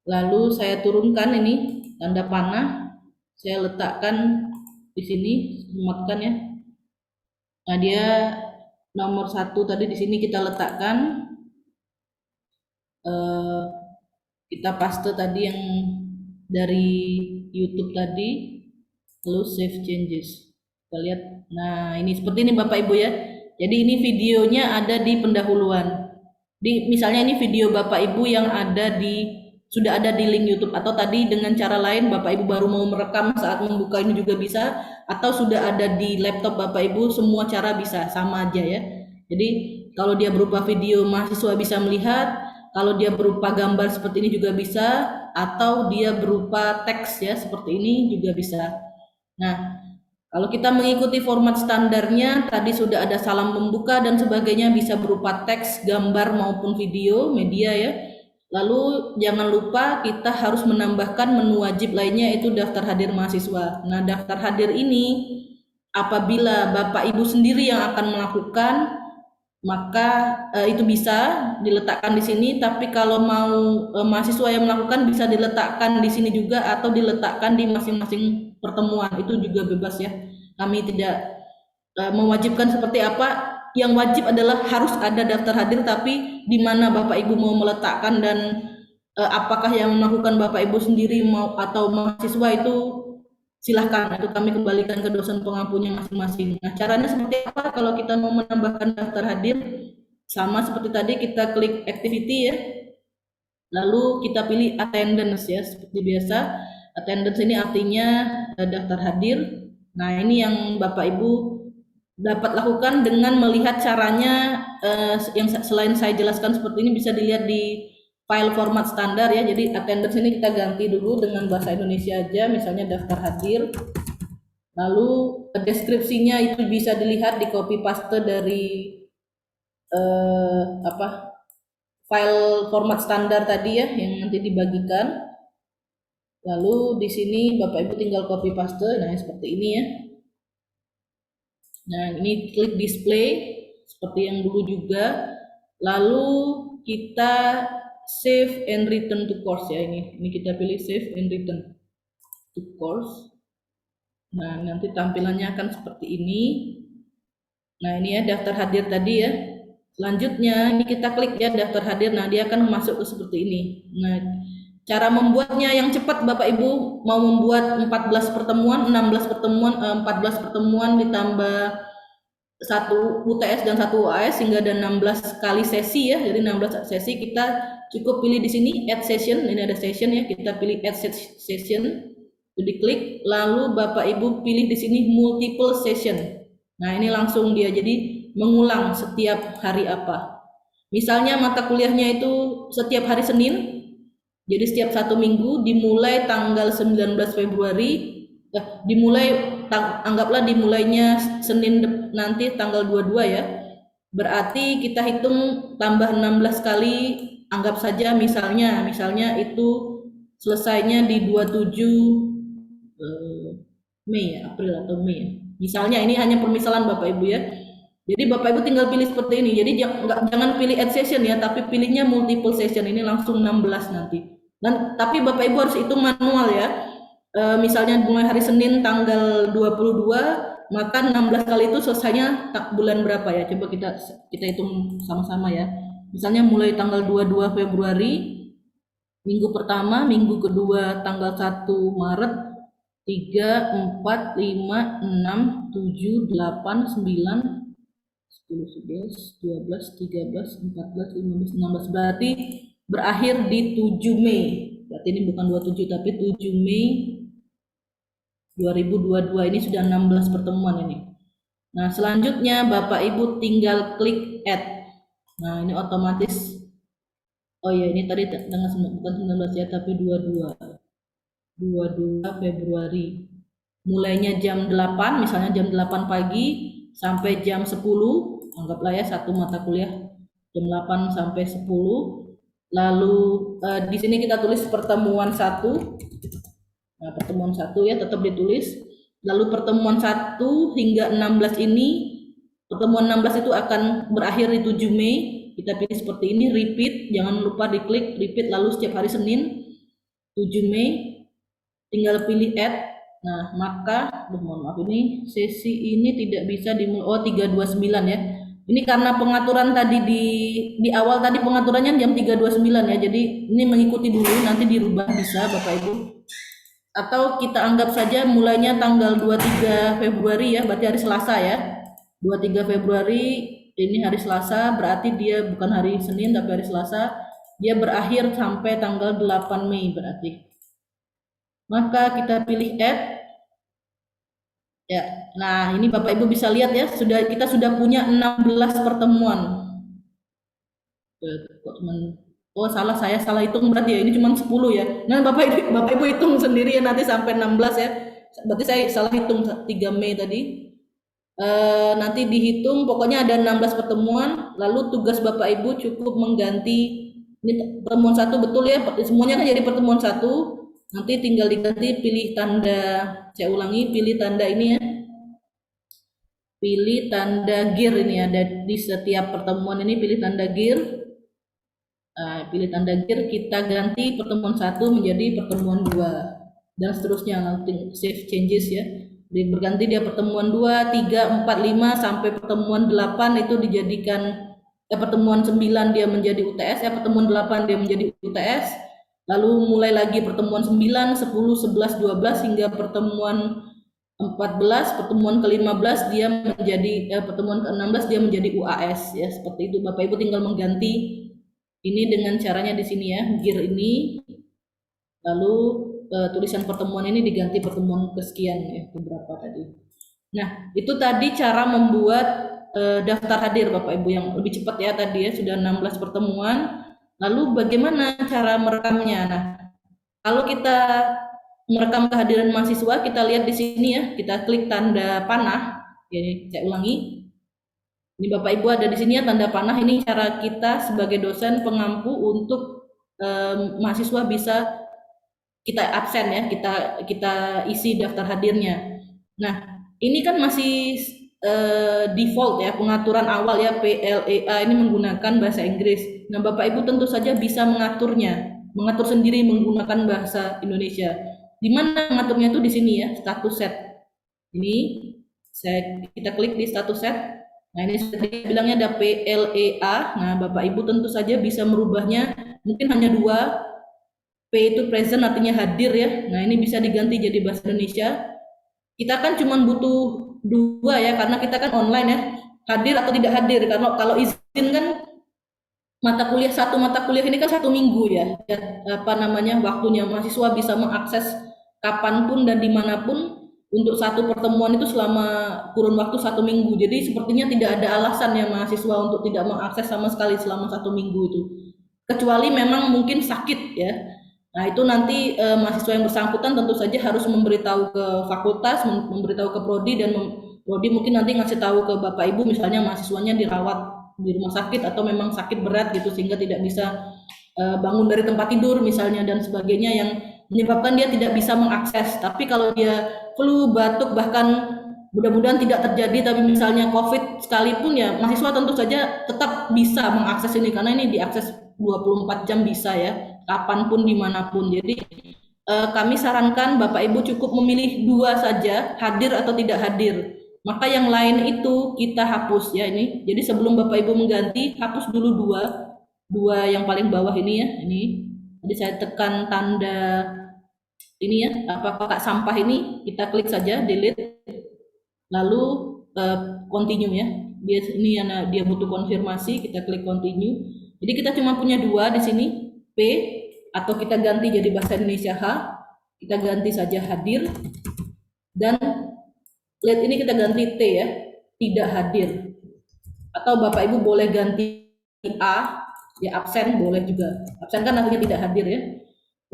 Lalu saya turunkan ini tanda panah, saya letakkan di sini, sematkan ya. Nah dia nomor 1 tadi di sini kita letakkan, kita paste tadi yang dari YouTube tadi, lalu save changes. Kita lihat. Nah ini seperti ini Bapak Ibu ya. Jadi ini videonya ada di pendahuluan. misalnya ini video Bapak Ibu yang sudah ada di link YouTube, atau tadi dengan cara lain Bapak Ibu baru mau merekam saat membuka ini juga bisa, atau sudah ada di laptop Bapak Ibu, semua cara bisa, sama aja ya. Jadi kalau dia berupa video mahasiswa bisa melihat, kalau dia berupa gambar seperti ini juga bisa, atau dia berupa teks ya seperti ini juga bisa. Nah, kalau kita mengikuti format standarnya, tadi sudah ada salam pembuka dan sebagainya, bisa berupa teks, gambar maupun video, media ya. Lalu jangan lupa kita harus menambahkan menu wajib lainnya, yaitu daftar hadir mahasiswa. Nah, daftar hadir ini apabila Bapak Ibu sendiri yang akan melakukan, maka itu bisa diletakkan di sini. Tapi kalau mau mahasiswa yang melakukan, bisa diletakkan di sini juga atau diletakkan di masing-masing pertemuan, itu juga bebas ya. Kami tidak mewajibkan seperti apa. Yang wajib adalah harus ada daftar hadir, tapi di mana Bapak Ibu mau meletakkan dan apakah yang melakukan Bapak Ibu sendiri mau atau mahasiswa, itu silahkan, itu kami kembalikan ke dosen pengampunya masing-masing. Nah, caranya seperti apa kalau kita mau menambahkan daftar hadir? Sama seperti tadi, kita klik activity ya, lalu kita pilih attendance ya, seperti biasa. Attendance ini artinya daftar hadir. Nah, ini yang Bapak Ibu dapat lakukan dengan melihat caranya yang selain saya jelaskan seperti ini, bisa dilihat di file format standar ya. Jadi attendance ini kita ganti dulu dengan bahasa Indonesia aja, misalnya daftar hadir. Lalu deskripsinya itu bisa dilihat di copy paste dari file format standar tadi ya, yang nanti dibagikan. Lalu di sini Bapak Ibu tinggal copy paste, nah seperti ini ya. Nah, ini klik display seperti yang dulu juga. Lalu kita save and return to course ya, ini kita pilih save and return to course. Nah, nanti tampilannya akan seperti ini. Nah, ini ya daftar hadir tadi ya. Selanjutnya ini kita klik ya daftar hadir. Nah, dia akan masuk ke seperti ini. Nah, cara membuatnya yang cepat, Bapak Ibu mau membuat 14 pertemuan, 16 pertemuan, 14 pertemuan ditambah 1 UTS dan 1 UAS sehingga ada 16 kali sesi ya. Jadi 16 sesi, kita cukup pilih di sini add session. Ini ada session ya, kita pilih add session. Itu diklik, lalu Bapak Ibu pilih di sini multiple session. Nah, ini langsung dia jadi mengulang setiap hari apa. Misalnya mata kuliahnya itu setiap hari Senin. Jadi setiap 1 minggu dimulai tanggal 19 Februari. Anggaplah dimulainya Senin nanti tanggal 22 ya. Berarti kita hitung tambah 16 kali, anggap saja misalnya itu selesainya di 27 Mei ya, April atau Mei ya. Misalnya, ini hanya permisalan Bapak Ibu ya. Jadi Bapak Ibu tinggal pilih seperti ini. Jadi jangan pilih add session ya, tapi pilihnya multiple session, ini langsung 16 nanti. Dan tapi Bapak Ibu harus hitung manual ya. Misalnya mulai hari Senin tanggal 22, maka 16 kali itu selesainya bulan berapa ya? Coba kita hitung sama-sama ya. Misalnya mulai tanggal 22 Februari, minggu pertama, minggu kedua tanggal 1 Maret, 3, 4, 5, 6, 7, 8, 9, 10, 11, 12, 13, 14, 15, 16, berarti berakhir di 7 Mei. Berarti ini bukan 27 tapi 7 Mei 2022, ini sudah 16 pertemuan ini. Nah, selanjutnya Bapak Ibu tinggal klik add. Nah, ini otomatis, oh ya, ini tadi bukan 19 ya, tapi 22 Februari. Mulainya jam 8, misalnya jam 8 pagi sampai jam 10, anggaplah ya satu mata kuliah jam 8 sampai 10. Lalu di sini kita tulis pertemuan 1. Nah, pertemuan 1 ya tetap ditulis. Lalu pertemuan 1 hingga 16 ini, pertemuan 16 itu akan berakhir di 7 Mei. Kita pilih seperti ini, repeat, jangan lupa diklik repeat, lalu setiap hari Senin 7 Mei, tinggal pilih add. Nah, maka mohon maaf, ini sesi ini tidak bisa dimulai 329 ya. Ini karena pengaturan tadi di awal tadi pengaturannya jam 329 ya. Jadi ini mengikuti dulu, nanti dirubah bisa Bapak Ibu. Atau kita anggap saja mulainya tanggal 23 Februari ya, berarti hari Selasa ya. 23 Februari ini hari Selasa, berarti dia bukan hari Senin tapi hari Selasa. Dia berakhir sampai tanggal 8 Mei berarti. Maka kita pilih add. Ya, nah ini Bapak Ibu bisa lihat ya, kita sudah punya 16 pertemuan. Oh salah, saya salah hitung berarti ya, ini cuma 10 ya. Nah Bapak Ibu hitung sendiri ya nanti sampai 16 ya. Berarti saya salah hitung 3 Mei tadi. Nanti dihitung, pokoknya ada 16 pertemuan, lalu tugas Bapak Ibu cukup mengganti, ini pertemuan satu betul ya, semuanya kan jadi pertemuan satu, nanti tinggal diganti, pilih tanda, saya ulangi, pilih tanda ini ya, pilih tanda gear ini ada di setiap pertemuan ini, pilih tanda gear, pilih tanda gear, kita ganti pertemuan satu menjadi pertemuan 2 dan seterusnya, nanti save changes ya. Berganti dia pertemuan 2, 3, 4, 5 sampai pertemuan 8 itu dijadikan pertemuan 9 dia menjadi UTS, pertemuan 8 dia menjadi UTS. Lalu mulai lagi pertemuan 9, 10, 11, 12 hingga pertemuan 14, pertemuan ke-15 dia menjadi pertemuan ke-16 dia menjadi UAS ya, seperti itu. Bapak Ibu tinggal mengganti ini dengan caranya di sini ya, gear ini. Lalu tulisan pertemuan ini diganti pertemuan kesekian ya, beberapa tadi. Nah, itu tadi cara membuat daftar hadir Bapak Ibu yang lebih cepat ya tadi ya, sudah 16 pertemuan. Lalu bagaimana cara merekamnya? Nah, kalau kita merekam kehadiran mahasiswa, kita lihat di sini ya, kita klik tanda panah. Jadi saya ulangi. Ini Bapak Ibu ada di sini ya tanda panah, ini cara kita sebagai dosen pengampu untuk mahasiswa bisa kita absen ya, kita isi daftar hadirnya. Nah, ini kan masih default ya, pengaturan awal ya, PLEA ini menggunakan bahasa Inggris. Nah, Bapak Ibu tentu saja bisa mengaturnya, mengatur sendiri menggunakan bahasa Indonesia. Di mana mengaturnya itu di sini ya, status set. Ini kita klik di status set. Nah, ini tadi bilangnya ada PLEA. Nah, Bapak Ibu tentu saja bisa merubahnya, mungkin hanya 2. P itu present artinya hadir ya. Nah, ini bisa diganti jadi bahasa Indonesia. Kita kan cuma butuh 2 ya, karena kita kan online ya. Hadir atau tidak hadir. Karena kalau izin kan satu mata kuliah ini kan 1 minggu ya. Waktunya mahasiswa bisa mengakses kapanpun dan dimanapun untuk satu pertemuan itu selama kurun waktu 1 minggu. Jadi sepertinya tidak ada alasan ya mahasiswa untuk tidak mengakses sama sekali selama 1 minggu itu. Kecuali memang mungkin sakit ya. Nah, itu nanti mahasiswa yang bersangkutan tentu saja harus memberitahu ke fakultas, memberitahu ke prodi, dan prodi mungkin nanti ngasih tahu ke Bapak Ibu misalnya mahasiswanya dirawat di rumah sakit atau memang sakit berat gitu sehingga tidak bisa bangun dari tempat tidur misalnya dan sebagainya yang menyebabkan dia tidak bisa mengakses. Tapi kalau dia flu, batuk, bahkan mudah-mudahan tidak terjadi tapi misalnya COVID sekalipun ya mahasiswa tentu saja tetap bisa mengakses ini karena ini diakses 24 jam bisa ya, kapanpun dimanapun. Jadi kami sarankan Bapak Ibu cukup memilih 2 saja, hadir atau tidak hadir. Maka yang lain itu kita hapus ya ini. Jadi sebelum Bapak Ibu mengganti, hapus dulu 2 yang paling bawah ini ya. Ini. Jadi saya tekan tanda ini ya, kotak sampah ini, kita klik saja delete. Lalu continue ya. Dia butuh konfirmasi, kita klik continue. Jadi kita cuma punya 2 di sini, P atau kita ganti jadi bahasa Indonesia H. Kita ganti saja hadir dan lihat ini kita ganti T ya, tidak hadir. Atau Bapak Ibu boleh ganti A, ya absen boleh juga. Absen kan artinya tidak hadir ya.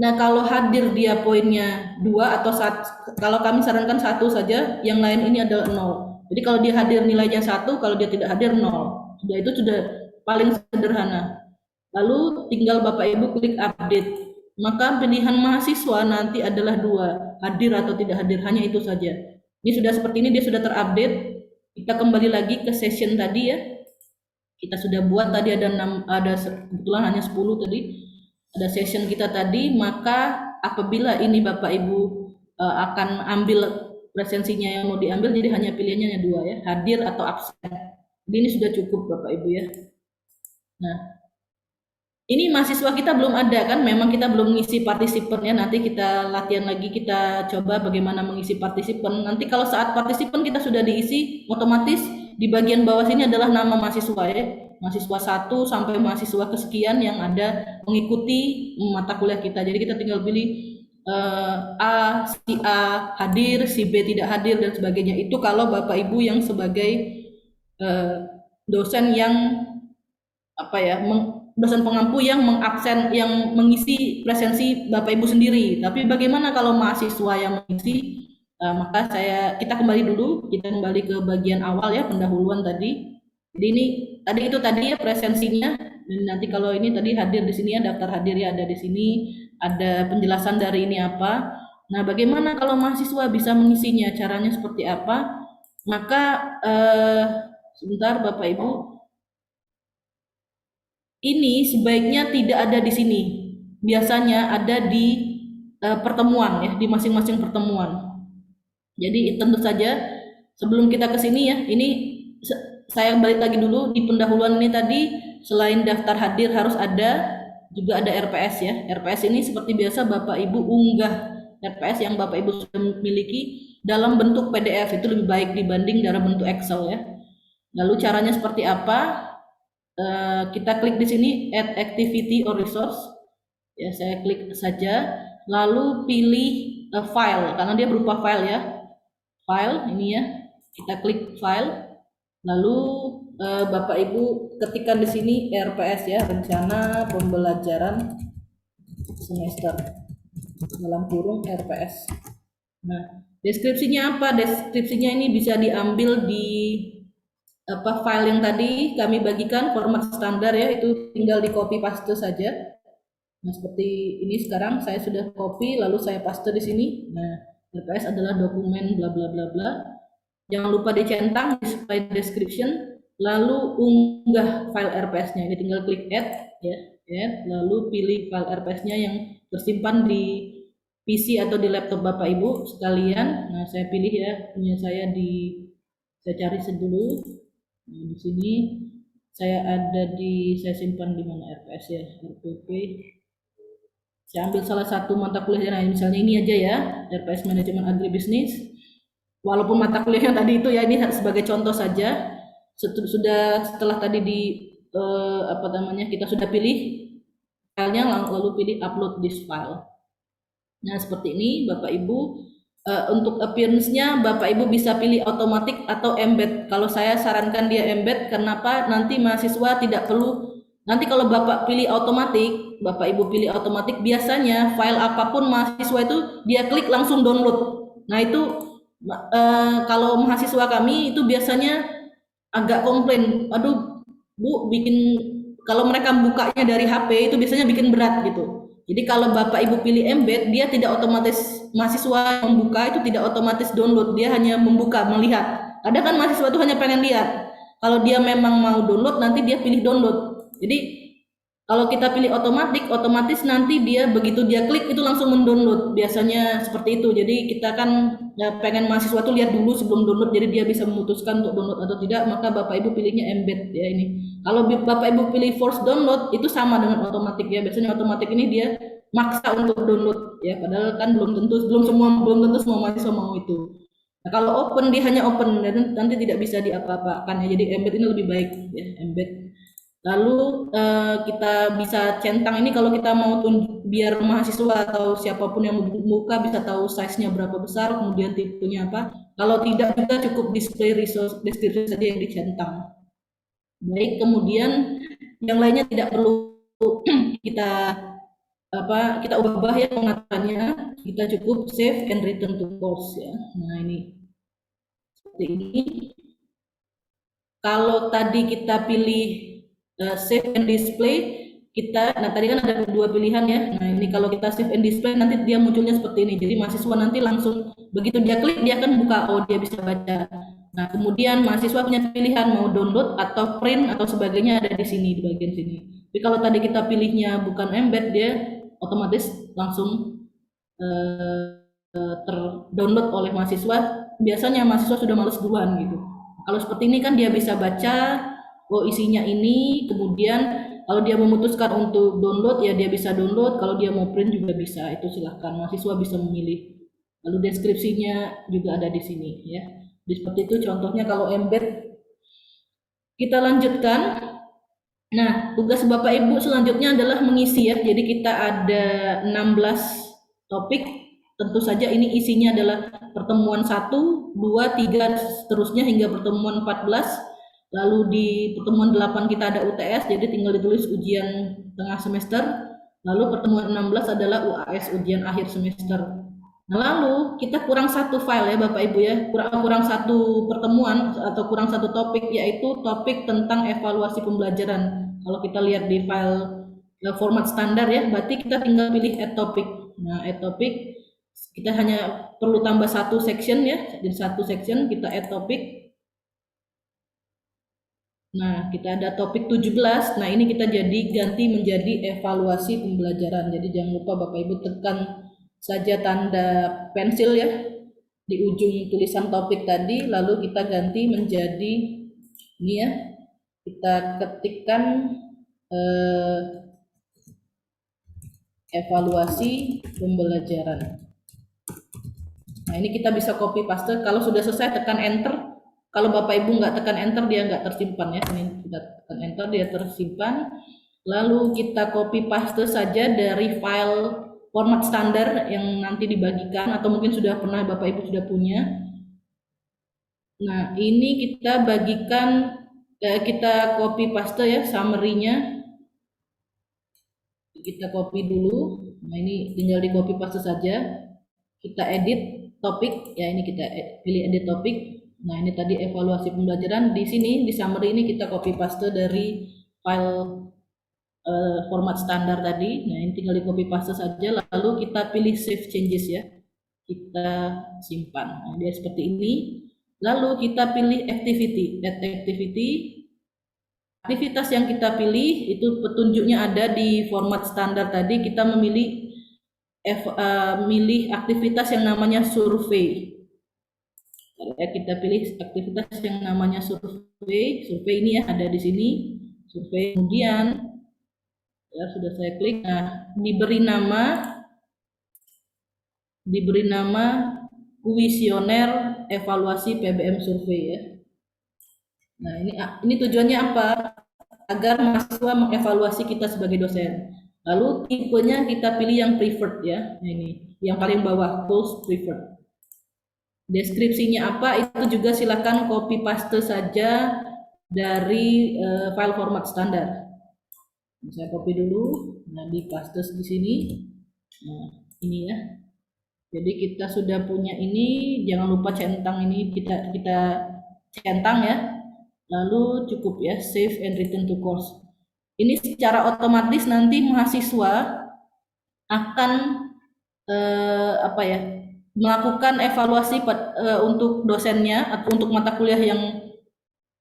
Nah, kalau hadir dia poinnya 2 atau 1, kalau kami sarankan 1 saja, yang lain ini adalah 0. Jadi kalau dia hadir nilainya 1, kalau dia tidak hadir 0. Itu sudah paling sederhana. Lalu tinggal Bapak Ibu klik update. Maka pilihan mahasiswa nanti adalah 2, hadir atau tidak hadir, hanya itu saja. Ini sudah seperti ini, dia sudah terupdate. Kita kembali lagi ke session tadi ya. Kita sudah buat tadi ada kebetulan hanya 10 tadi. Ada session kita tadi, maka apabila ini Bapak Ibu akan ambil presensinya yang mau diambil, jadi hanya pilihannya hanya 2 ya, hadir atau absen. Jadi ini sudah cukup Bapak Ibu ya. Nah, ini mahasiswa kita belum ada kan, memang kita belum mengisi partisipannya, nanti kita latihan lagi, kita coba bagaimana mengisi partisipan. Nanti kalau saat partisipan kita sudah diisi, otomatis di bagian bawah sini adalah nama mahasiswa ya. Mahasiswa 1 sampai mahasiswa kesekian yang ada mengikuti mata kuliah kita. Jadi kita tinggal pilih si A hadir, si B tidak hadir dan sebagainya. Itu kalau Bapak Ibu yang sebagai dosen yang dosen pengampu yang mengisi presensi Bapak Ibu sendiri. Tapi bagaimana kalau mahasiswa yang mengisi? Maka kita kembali ke bagian awal ya, pendahuluan tadi. Jadi ini tadi ya presensinya, dan nanti kalau ini tadi hadir di sini ya, daftar hadir ya ada di sini, ada penjelasan dari ini apa. Nah, bagaimana kalau mahasiswa bisa mengisinya? Caranya seperti apa? Maka sebentar Bapak Ibu, ini sebaiknya tidak ada di sini. Biasanya ada di pertemuan ya, di masing-masing pertemuan. Jadi tentu saja sebelum kita ke sini ya, ini saya balik lagi dulu di pendahuluan ini tadi, selain daftar hadir harus juga ada RPS ya. RPS ini seperti biasa Bapak Ibu unggah RPS yang Bapak Ibu sudah miliki dalam bentuk PDF, itu lebih baik dibanding dalam bentuk Excel ya. Lalu caranya seperti apa? Kita klik di sini Add Activity or Resource. Ya, saya klik saja, lalu pilih file karena dia berupa file ya. File ini ya, kita klik file, lalu Bapak Ibu ketikkan di sini RPS ya, rencana pembelajaran semester dalam kurung RPS. Nah, deskripsinya apa? Deskripsinya ini bisa diambil di file yang tadi kami bagikan, format standar ya, itu tinggal di copy paste saja. Nah, seperti ini sekarang saya sudah copy lalu saya paste di sini. Nah, RPS adalah dokumen bla bla bla bla. Jangan lupa dicentang di slide description, lalu unggah file RPS-nya. Jadi tinggal klik add ya, lalu pilih file RPS-nya yang tersimpan di PC atau di laptop Bapak Ibu sekalian. Nah, saya pilih ya, punya saya cari dulu. Nah, di sini saya simpan di mana RPS ya, RPP. Saya ambil salah satu mata kuliah, nah misalnya ini aja ya, RPS Manajemen Agribisnis. Walaupun mata kuliah yang tadi itu ya, ini sebagai contoh saja. Setelah tadi kita sudah pilih filenya, lalu pilih upload this file. Nah, seperti ini Bapak Ibu. Untuk appearance-nya Bapak Ibu bisa pilih otomatis atau embed. Kalau saya sarankan dia embed, kenapa? Nanti mahasiswa tidak perlu, nanti kalau Bapak pilih otomatis, Bapak Ibu pilih otomatis, biasanya file apapun mahasiswa itu dia klik langsung download. Nah, itu kalau mahasiswa kami itu biasanya agak komplain, aduh Bu, kalau mereka bukanya dari HP itu biasanya bikin berat gitu. Jadi kalau Bapak Ibu pilih embed, dia tidak otomatis, mahasiswa membuka itu tidak otomatis download, dia hanya membuka, melihat. Kadang kan mahasiswa itu hanya pengen lihat. Kalau dia memang mau download, nanti dia pilih download. Jadi kalau kita pilih otomatis nanti dia begitu dia klik itu langsung mendownload. Biasanya seperti itu. Jadi kita kan ya, pengen mahasiswa itu lihat dulu sebelum download, jadi dia bisa memutuskan untuk download atau tidak. Maka Bapak Ibu pilihnya embed ya ini. Kalau Bapak Ibu pilih force download itu sama dengan otomatis ya. Biasanya otomatis ini dia maksa untuk download ya. Padahal kan belum tentu semua mahasiswa mau itu. Nah, kalau open dia hanya open dan nanti tidak bisa diapa-apakan ya. Jadi embed ini lebih baik ya, embed. Lalu kita bisa centang ini kalau kita mau biar mahasiswa atau siapapun yang membuka bisa tahu size-nya berapa besar, kemudian tipenya apa. Kalau tidak juga cukup display resource description saja yang dicentang. Baik, kemudian yang lainnya tidak perlu kita ubah ya pengaturannya, kita cukup save and return to course ya. Nah, ini seperti ini. Kalau tadi kita pilih save and display, nah tadi kan ada dua pilihan ya. Nah, ini kalau kita save and display nanti dia munculnya seperti ini. Jadi mahasiswa nanti langsung begitu dia klik dia akan buka, oh dia bisa baca. Nah, kemudian mahasiswa punya pilihan mau download atau print atau sebagainya, ada di sini di bagian sini. Tapi kalau tadi kita pilihnya bukan embed, dia otomatis langsung terdownload oleh mahasiswa. Biasanya mahasiswa sudah males duluan gitu. Kalau seperti ini kan dia bisa baca, oh isinya ini, kemudian kalau dia memutuskan untuk download ya dia bisa download, kalau dia mau print juga bisa, itu silahkan, mahasiswa bisa memilih. Lalu deskripsinya juga ada di sini ya. Jadi seperti itu contohnya kalau embed. Kita lanjutkan. Nah, tugas Bapak Ibu selanjutnya adalah mengisi ya. Jadi kita ada 16 topik. Tentu saja ini isinya adalah pertemuan 1, 2, 3, seterusnya hingga pertemuan 14. Lalu di pertemuan 8 kita ada UTS, jadi tinggal ditulis ujian tengah semester. Lalu pertemuan 16 adalah UAS, ujian akhir semester. Nah, lalu kita kurang satu file ya Bapak Ibu ya, kurang satu pertemuan atau kurang satu topik, yaitu topik tentang evaluasi pembelajaran. Kalau kita lihat di file format standar ya, berarti kita tinggal pilih add topic. Nah, add topic kita hanya perlu tambah satu section ya, jadi satu section kita add topic. Nah, kita ada topik 17. Nah, ini kita ganti menjadi evaluasi pembelajaran. Jadi jangan lupa Bapak Ibu tekan saja tanda pensil ya di ujung tulisan topik tadi, lalu kita ganti menjadi ini ya. Kita ketikkan evaluasi pembelajaran. Nah, ini kita bisa copy paste. Kalau sudah selesai tekan enter. Kalau Bapak Ibu nggak tekan enter, dia nggak tersimpan ya. Ini kita tekan enter, dia tersimpan. Lalu kita copy paste saja dari file format standar yang nanti dibagikan, atau mungkin sudah pernah Bapak Ibu sudah punya. Nah, ini kita bagikan, kita copy paste ya summary-nya. Kita copy dulu. Nah, ini tinggal di copy paste saja. Kita edit topik ya, ini kita pilih edit topik. Nah, ini tadi evaluasi pembelajaran. Di sini di summary ini kita copy paste dari file format standar tadi. Nah, ini tinggal di copy paste saja, lalu kita pilih save changes ya, kita simpan. Nah, dia seperti ini. Lalu kita pilih activity, add activity. Aktivitas yang kita pilih itu petunjuknya ada di format standar tadi. Kita memilih milih aktivitas yang namanya survei. Kita pilih aktivitas yang namanya survei. Survei ini ya ada di sini. Survei, kemudian ya sudah saya klik. Nah, diberi nama kuesioner evaluasi PBM survei ya. Nah, ini tujuannya apa? Agar mahasiswa mengevaluasi kita sebagai dosen. Lalu tipenya kita pilih yang preferred ya. Nah, ini yang paling bawah, tools preferred. Deskripsinya apa itu juga silakan copy paste saja dari file format standar. Saya copy dulu, nah di paste di sini. Nah, ini ya. Jadi kita sudah punya ini, jangan lupa centang ini kita centang ya. Lalu cukup ya, save and return to course. Ini secara otomatis nanti mahasiswa akan apa ya, melakukan evaluasi untuk dosennya atau untuk mata kuliah yang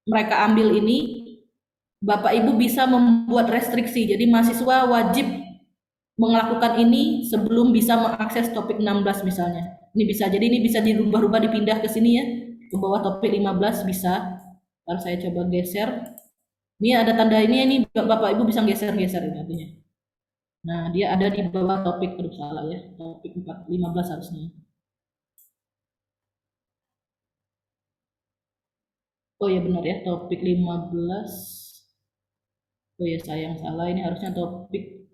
mereka ambil ini. Bapak Ibu bisa membuat restriksi, jadi mahasiswa wajib melakukan ini sebelum bisa mengakses topik 16 misalnya. Ini bisa, jadi ini bisa dirubah-rubah, dipindah ke sini ya, ke bawah topik 15 bisa. Lalu saya coba geser. Ini ada tanda ini Bapak Ibu bisa geser-geser ini artinya. Nah, dia ada di bawah topik, salah ya, topik 15 harusnya. Oh ya benar ya, topik 15. Oh ya sayang salah, ini harusnya topik.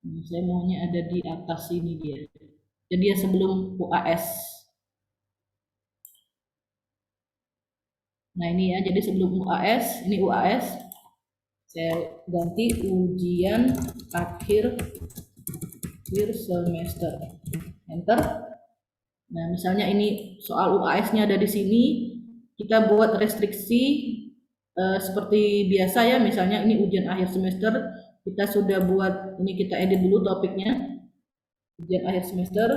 Nah, saya maunya ada di atas ini dia. Jadi ya sebelum UAS. Nah ini ya, jadi sebelum UAS, ini UAS. Saya ganti ujian akhir semester. Enter. Nah, misalnya ini soal UAS-nya ada di sini, kita buat restriksi seperti biasa ya, misalnya ini ujian akhir semester, kita sudah buat, ini kita edit dulu topiknya, ujian akhir semester,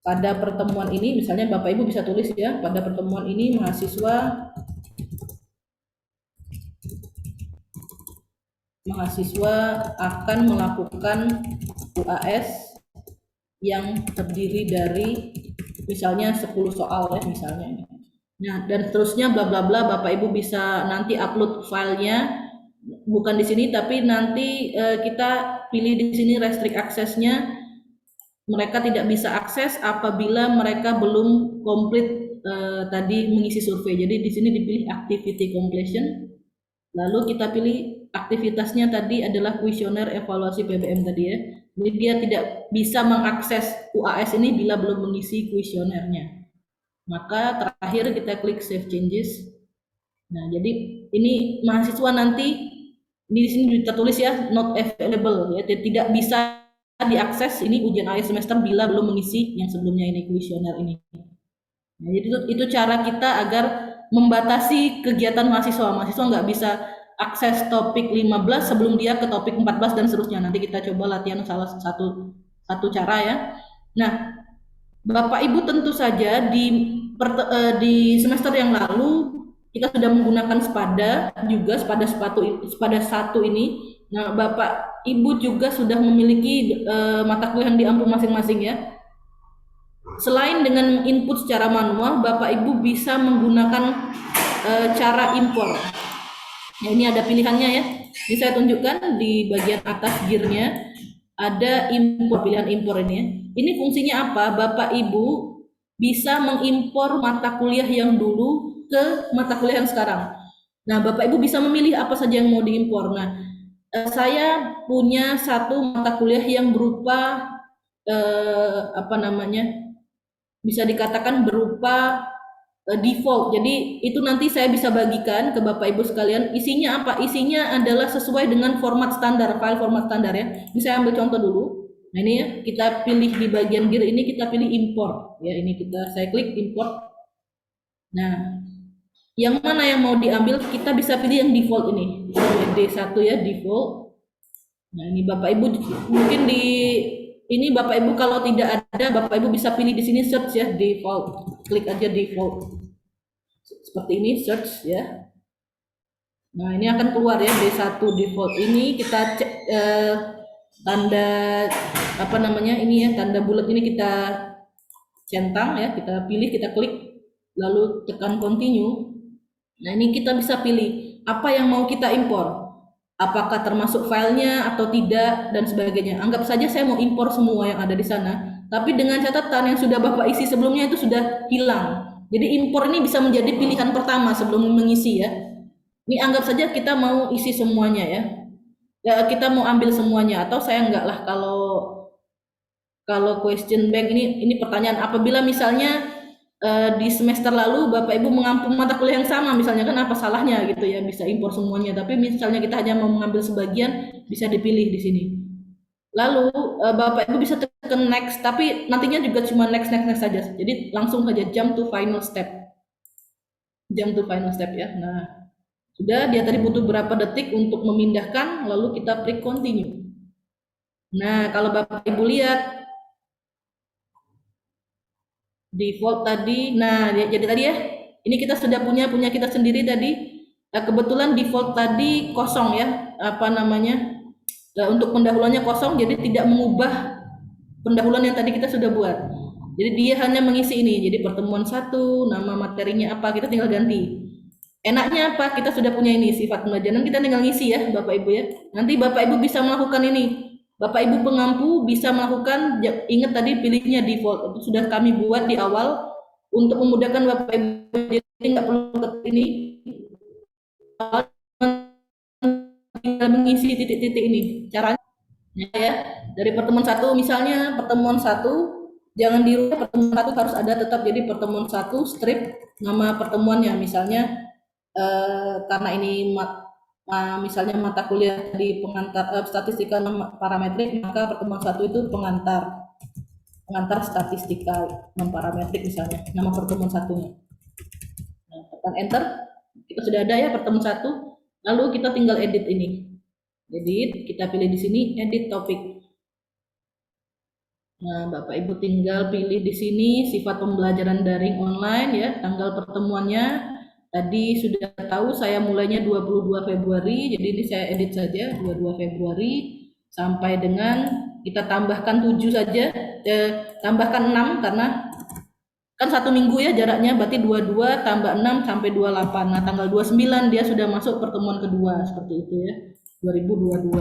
pada pertemuan ini, misalnya Bapak Ibu bisa tulis ya, pada pertemuan ini mahasiswa akan melakukan UAS yang terdiri dari misalnya 10 soal ya misalnya ini. Nah, dan seterusnya bla bla bla. Bapak Ibu bisa nanti upload filenya, bukan di sini tapi nanti kita pilih di sini restrict aksesnya. mereka tidak bisa akses apabila mereka belum komplit tadi mengisi survei. Jadi di sini dipilih activity completion, lalu kita pilih aktivitasnya tadi adalah kuesioner evaluasi PBM tadi ya. Jadi dia tidak bisa mengakses UAS ini bila belum mengisi kuesionernya. Maka terakhir kita klik save changes. Nah, jadi ini mahasiswa nanti di sini tertulis ya not available ya, tidak bisa diakses ini ujian akhir semester bila belum mengisi yang sebelumnya ini kuesioner ini. Nah, jadi itu cara kita agar membatasi kegiatan mahasiswa. Mahasiswa nggak bisa akses topik 15 sebelum dia ke topik 14 dan seterusnya. Nanti kita coba latihan salah satu cara ya. Nah, Bapak Ibu tentu saja di semester yang lalu kita sudah menggunakan Spada juga, Spada 1 ini. Nah, Bapak Ibu juga sudah memiliki mata kuliah yang diampu masing-masing ya. Selain dengan input secara manual, Bapak Ibu bisa menggunakan cara impor. Nah, ini ada pilihannya ya. Ini saya tunjukkan di bagian atas gearnya ada impor, pilihan impor ini ya. Ini fungsinya apa? Bapak Ibu bisa mengimpor mata kuliah yang dulu ke mata kuliah yang sekarang. Nah, Bapak Ibu bisa memilih apa saja yang mau diimpor. Nah, saya punya satu mata kuliah yang berupa bisa dikatakan berupa default. Jadi itu nanti saya bisa bagikan ke Bapak Ibu sekalian. Isinya apa? Isinya adalah sesuai dengan format standar, file format standar ya. Ini saya ambil contoh dulu. Nah, ini ya, kita pilih di bagian gear ini, kita pilih import. Ya, ini saya klik import. Nah, yang mana yang mau diambil, kita bisa pilih yang default ini. D1 ya, default. Nah, ini Bapak Ibu mungkin ini Bapak Ibu kalau tidak ada, Bapak Ibu bisa pilih di sini search ya, default. Klik aja default. Seperti ini search ya. Nah, ini akan keluar ya D1 default. Ini kita cek tanda ini ya, tanda bulat ini kita centang ya, kita pilih, kita klik, lalu tekan continue. Nah, ini kita bisa pilih apa yang mau kita impor. Apakah termasuk filenya atau tidak dan sebagainya. Anggap saja saya mau impor semua yang ada di sana, tapi dengan catatan yang sudah Bapak isi sebelumnya itu sudah hilang. Jadi impor ini bisa menjadi pilihan pertama sebelum mengisi ya. Ini anggap saja kita mau isi semuanya ya. Kita mau ambil semuanya, atau saya enggak lah, kalau question bank ini pertanyaan apabila misalnya di semester lalu Bapak Ibu mengampu mata kuliah yang sama misalnya, kan apa salahnya gitu ya, bisa impor semuanya. Tapi misalnya kita hanya mau mengambil sebagian, bisa dipilih di sini. Lalu Bapak Ibu bisa tekan next, tapi nantinya juga cuma next saja. Jadi langsung saja jump to final step. Jump to final step ya. Nah, sudah, dia tadi butuh berapa detik untuk memindahkan, lalu kita klik continue. Nah, kalau Bapak Ibu lihat default tadi, nah jadi tadi ya, ini kita sudah punya kita sendiri tadi. Kebetulan default tadi kosong ya, untuk pendahuluannya kosong, jadi tidak mengubah pendahuluan yang tadi kita sudah buat. Jadi dia hanya mengisi ini, jadi pertemuan 1, nama materinya apa, kita tinggal ganti. Enaknya apa, kita sudah punya ini sifat pembelajaran, kita tinggal ngisi ya Bapak Ibu ya. Nanti Bapak Ibu bisa melakukan ini. Bapak Ibu pengampu bisa melakukan, ingat tadi pilihnya default, itu sudah kami buat di awal untuk memudahkan Bapak Ibu, jadi nggak perlu ke ini, tinggal mengisi titik-titik ini. Caranya ya, dari pertemuan 1 misalnya, pertemuan 1 jangan dirubah, pertemuan 1 harus ada tetap, jadi pertemuan 1 strip nama pertemuannya, misalnya karena ini misalnya mata kuliah di pengantar statistika parametrik, maka pertemuan 1 itu pengantar statistika non parametrik misalnya, nama pertemuan 1-nya. Nah, tekan enter, kita sudah ada ya pertemuan 1, lalu kita tinggal edit ini. Edit, kita pilih di sini edit topik. Nah, Bapak Ibu tinggal pilih di sini sifat pembelajaran daring online ya, tanggal pertemuannya. Tadi sudah tahu saya mulainya 22 Februari, jadi ini saya edit saja 22 Februari sampai dengan kita tambahkan 7 saja, tambahkan 6 karena kan 1 minggu ya jaraknya, berarti 22 tambah 6 sampai 28. Nah, tanggal 29 dia sudah masuk pertemuan kedua, seperti itu ya, 2022.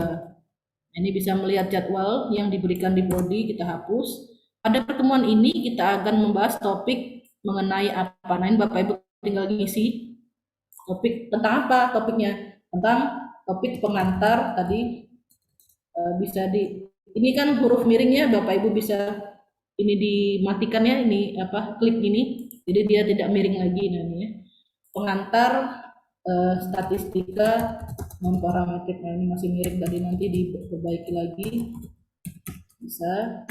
Ini bisa melihat jadwal yang diberikan di body, kita hapus. Pada pertemuan ini kita akan membahas topik mengenai apa. Nah, ini Bapak Ibu tinggal ngisi topik tentang apa topiknya? Tentang topik pengantar tadi. Bisa ini kan huruf miringnya Bapak Ibu bisa ini dimatikan ya, ini apa, klik ini. Jadi dia tidak miring lagi. Nah, ini ya. Pengantar statistika non parametrik. Nah, ini masih miring tadi, nanti diperbaiki lagi. Bisa.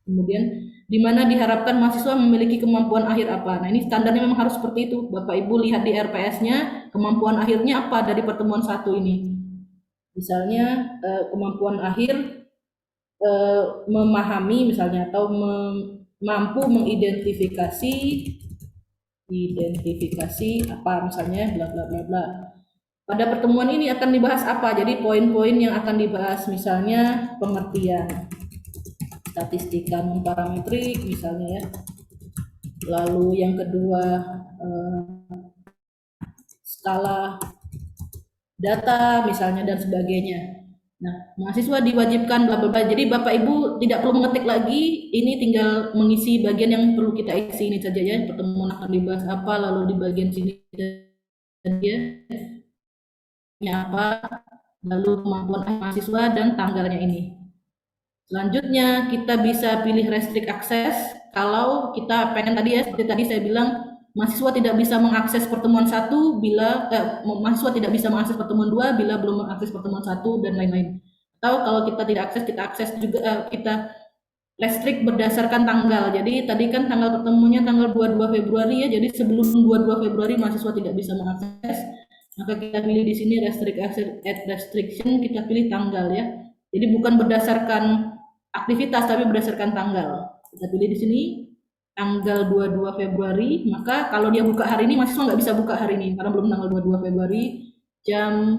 Kemudian di mana diharapkan mahasiswa memiliki kemampuan akhir apa. Nah, ini standarnya memang harus seperti itu. Bapak Ibu lihat di RPS-nya, kemampuan akhirnya apa dari pertemuan 1 ini. Misalnya kemampuan akhir memahami misalnya, atau mampu mengidentifikasi apa misalnya, bla bla bla bla. Pada pertemuan ini akan dibahas apa? Jadi poin-poin yang akan dibahas misalnya pengertian statistika non parametrik misalnya ya. Lalu yang kedua skala data misalnya dan sebagainya. Nah, mahasiswa diwajibkan bla bla bla. Jadi Bapak Ibu tidak perlu mengetik lagi, ini tinggal mengisi bagian yang perlu kita isi ini saja ya. Pertemuan akan dibahas apa, lalu di bagian sini dia apa, lalu kemampuan mahasiswa dan tanggalnya ini. Selanjutnya kita bisa pilih restrict access kalau kita pengen tadi ya, seperti tadi saya bilang mahasiswa tidak bisa mengakses pertemuan 1 bila mahasiswa tidak bisa mengakses pertemuan 2 bila belum mengakses pertemuan 1 dan lain-lain. Atau kalau kita tidak akses, kita akses juga kita restrict berdasarkan tanggal. Jadi tadi kan tanggal pertemuannya tanggal 22 Februari ya. Jadi sebelum 22 Februari mahasiswa tidak bisa mengakses, maka kita pilih di sini restrict access at restriction, kita pilih tanggal ya. Jadi bukan berdasarkan aktivitas tapi berdasarkan tanggal. Kita pilih di sini tanggal 22 Februari, maka kalau dia buka hari ini mahasiswa nggak bisa buka hari ini karena belum tanggal 22 Februari jam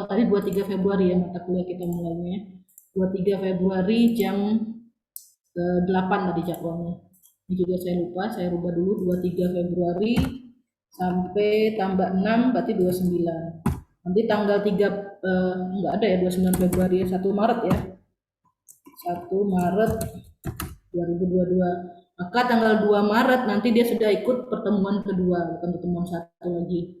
tadi 23 Februari ya mata kuliah kita mulainya. 23 Februari jam 8 tadi jadwalnya. Ini juga saya lupa, saya rubah dulu 23 Februari sampai tambah 6 berarti 29. Nanti tanggal 3 enggak ada ya 29 Februari ya, 1 Maret ya. 1 Maret 2022. Maka tanggal 2 Maret nanti dia sudah ikut pertemuan kedua, bukan pertemuan 1 lagi.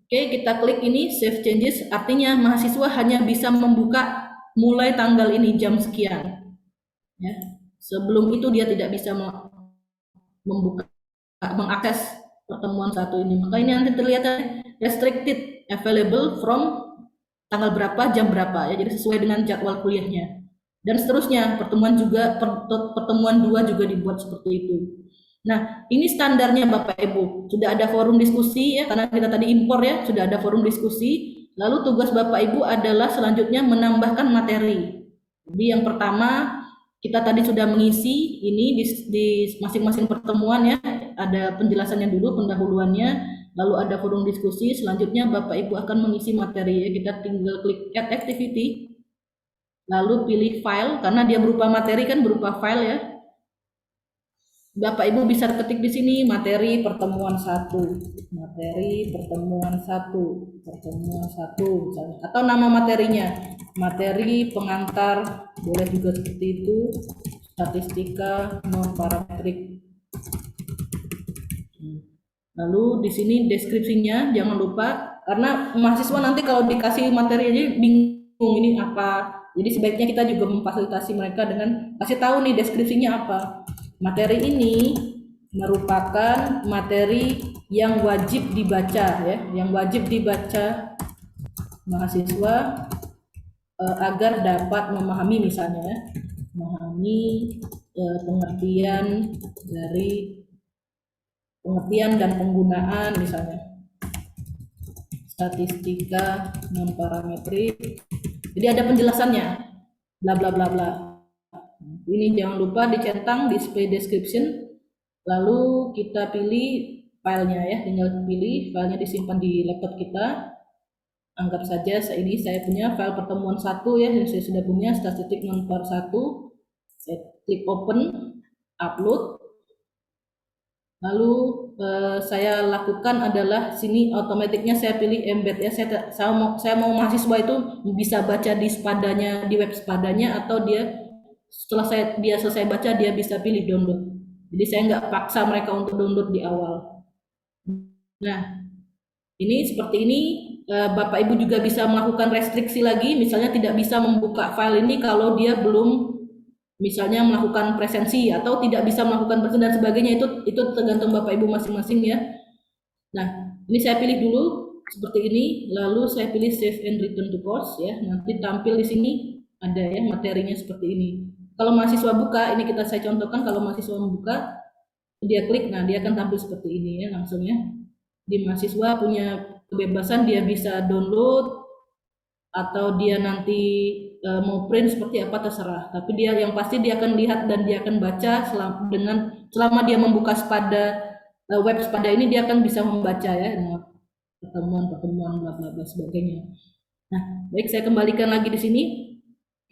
Oke, kita klik ini save changes, artinya mahasiswa hanya bisa membuka mulai tanggal ini jam sekian. Ya. Sebelum itu dia tidak bisa membuka mengakses pertemuan 1 ini. Maka ini nanti terlihat restricted available from tanggal berapa, jam berapa ya. Jadi sesuai dengan jadwal kuliahnya. Dan seterusnya, pertemuan 2 juga dibuat seperti itu. Nah, ini standarnya Bapak Ibu. Sudah ada forum diskusi ya, karena kita tadi impor ya, sudah ada forum diskusi. Lalu tugas Bapak Ibu adalah selanjutnya menambahkan materi. Jadi yang pertama, kita tadi sudah mengisi ini di masing-masing pertemuan ya, ada penjelasannya dulu, pendahuluannya, lalu ada forum diskusi. Selanjutnya Bapak Ibu akan mengisi materi ya, kita tinggal klik add activity. Lalu pilih file, karena dia berupa materi kan, berupa file ya. Bapak Ibu bisa ketik di sini materi pertemuan 1, materi pertemuan 1, pertemuan 1 misalnya, atau nama materinya, materi pengantar, boleh juga seperti itu, statistika non parametrik. Lalu di sini deskripsinya jangan lupa, karena mahasiswa nanti kalau dikasih materi aja bingung ini apa. Jadi sebaiknya kita juga memfasilitasi mereka dengan kasih tahu nih deskripsinya apa. Materi ini merupakan materi yang wajib dibaca ya, yang wajib dibaca mahasiswa agar dapat memahami misalnya ya, memahami pengertian dan penggunaan misalnya statistika non parametrik. Jadi ada penjelasannya, bla bla bla bla. Ini jangan lupa dicentang display description, lalu kita pilih filenya ya, tinggal pilih filenya, disimpan di laptop kita. Anggap saja ini saya punya file pertemuan 1 ya, saya sudah punya statistik non par 1. Saya klik open, upload. Lalu saya lakukan adalah sini otomatiknya saya pilih embed ya. Saya mau mahasiswa itu bisa baca di Spadanya, di web Spadanya, atau dia setelah dia selesai baca, dia bisa pilih download. Jadi saya nggak paksa mereka untuk download di awal. Nah, ini seperti ini. Bapak Ibu juga bisa melakukan restriksi lagi, misalnya tidak bisa membuka file ini kalau dia belum misalnya melakukan presensi atau tidak bisa melakukan presensi dan sebagainya. Itu tergantung Bapak Ibu masing-masing ya. Nah, ini saya pilih dulu seperti ini, lalu saya pilih save and return to course ya. Nanti tampil di sini ada ya materinya seperti ini. Kalau mahasiswa buka, ini saya contohkan, kalau mahasiswa membuka, dia klik, nah dia akan tampil seperti ini ya langsung ya. Di mahasiswa punya kebebasan, dia bisa download atau dia nanti mau print seperti apa terserah. Tapi dia yang pasti dia akan lihat dan dia akan baca selama dia membuka web Spada ini, dia akan bisa membaca ya, pertemuan bla bla bla sebagainya. Nah, baik, saya kembalikan lagi di sini.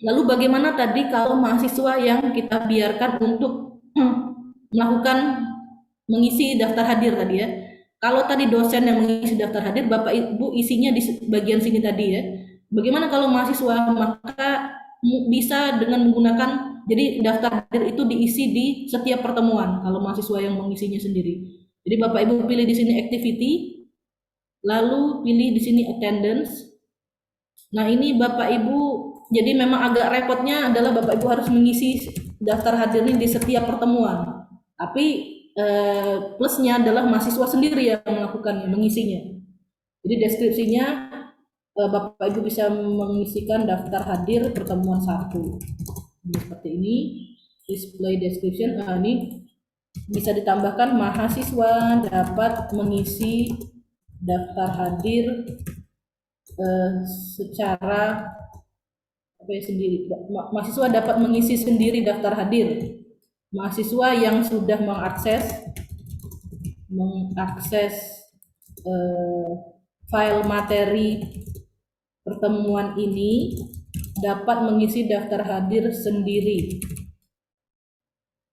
Lalu bagaimana tadi kalau mahasiswa yang kita biarkan untuk melakukan mengisi daftar hadir tadi ya. Kalau tadi dosen yang mengisi daftar hadir, Bapak Ibu isinya di bagian sini tadi ya. Bagaimana kalau mahasiswa? Maka bisa dengan menggunakan, jadi daftar hadir itu diisi di setiap pertemuan kalau mahasiswa yang mengisinya sendiri. Jadi Bapak Ibu pilih di sini activity, lalu pilih di sini attendance. Nah, ini Bapak Ibu, jadi memang agak repotnya adalah Bapak Ibu harus mengisi daftar hadir ini di setiap pertemuan. Tapi plusnya adalah mahasiswa sendiri yang melakukannya, mengisinya. Jadi deskripsinya Bapak Ibu bisa mengisikan daftar hadir pertemuan 1. Seperti ini, display description. Nah, ini bisa ditambahkan mahasiswa dapat mengisi daftar hadir secara sendiri. Mahasiswa dapat mengisi sendiri daftar hadir. Mahasiswa yang sudah mengakses file materi pertemuan ini dapat mengisi daftar hadir sendiri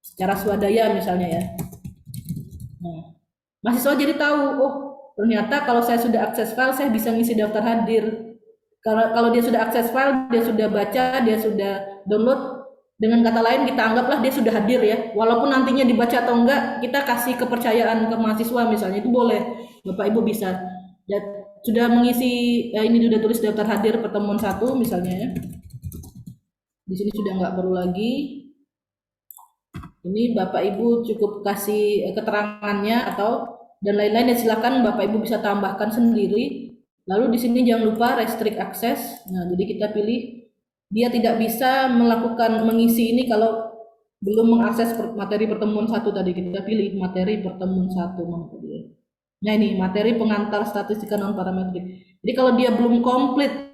secara swadaya misalnya ya. Nah, mahasiswa jadi tahu, oh ternyata kalau saya sudah akses file, saya bisa ngisi daftar hadir. Kalau dia sudah akses file, dia sudah baca, dia sudah download, dengan kata lain kita anggaplah dia sudah hadir ya. Walaupun nantinya dibaca atau enggak, kita kasih kepercayaan ke mahasiswa misalnya, itu boleh. Bapak Ibu bisa. Ya, sudah mengisi, ini sudah tulis daftar hadir pertemuan 1 misalnya ya. Di sini sudah nggak perlu lagi. Ini Bapak Ibu cukup kasih keterangannya dan lain-lain, ya silakan Bapak Ibu bisa tambahkan sendiri. Lalu di sini jangan lupa restrict access. Nah, jadi kita pilih dia tidak bisa mengisi ini kalau belum mengakses materi pertemuan 1 tadi. Kita pilih materi pertemuan 1 mana tadi. Nah, ini materi pengantar statistika non parametrik. Jadi kalau dia belum komplit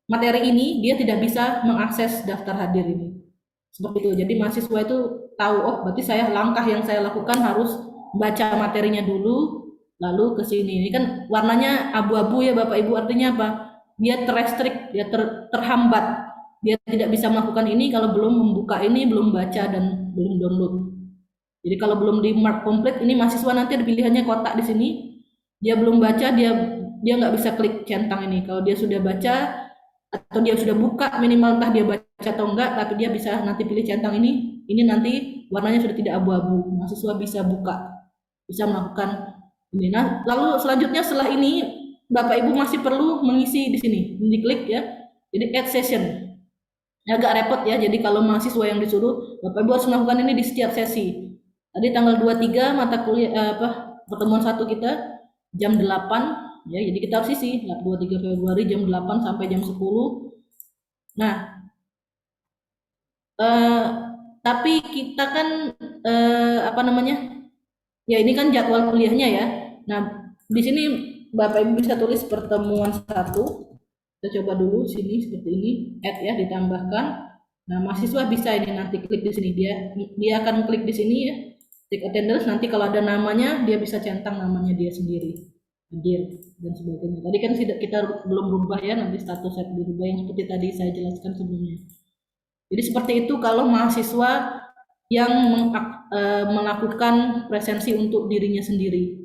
materi ini, dia tidak bisa mengakses daftar hadir ini. Seperti itu. Jadi mahasiswa itu tahu, oh berarti langkah yang saya lakukan harus baca materinya dulu, lalu ke sini. Ini kan warnanya abu-abu ya Bapak Ibu, artinya apa? Dia terrestrik, dia terhambat. Dia tidak bisa melakukan ini kalau belum membuka ini, belum baca dan belum download. Jadi kalau belum di mark komplit, ini mahasiswa nanti ada pilihannya kotak di sini. Dia belum baca, dia nggak bisa klik centang ini. Kalau dia sudah baca atau dia sudah buka, minimal entah dia baca atau enggak, tapi dia bisa nanti pilih centang ini nanti warnanya sudah tidak abu-abu, mahasiswa bisa buka, bisa melakukan ini. Nah, lalu selanjutnya setelah ini Bapak Ibu masih perlu mengisi di sini, diklik ya, jadi add session. Agak repot ya, jadi kalau mahasiswa yang disuruh, Bapak Ibu harus melakukan ini di setiap sesi. Tadi tanggal 23 mata kuliah pertemuan 1 kita jam 8 ya, jadi kita harus isi 23 Februari jam 8 sampai jam 10. Nah, tapi kita kan ya ini kan jadwal kuliahnya ya. Nah, di sini Bapak Ibu bisa tulis pertemuan 1. Kita coba dulu sini seperti ini, add ya, ditambahkan. Nah, mahasiswa bisa ini nanti klik di sini, dia akan klik di sini ya, take attendance. Nanti kalau ada namanya, dia bisa centang namanya dia sendiri, hadir dan sebagainya. Tadi kan kita belum berubah ya, nanti statusnya berubah yang seperti tadi saya jelaskan sebelumnya. Jadi seperti itu kalau mahasiswa yang melakukan presensi untuk dirinya sendiri.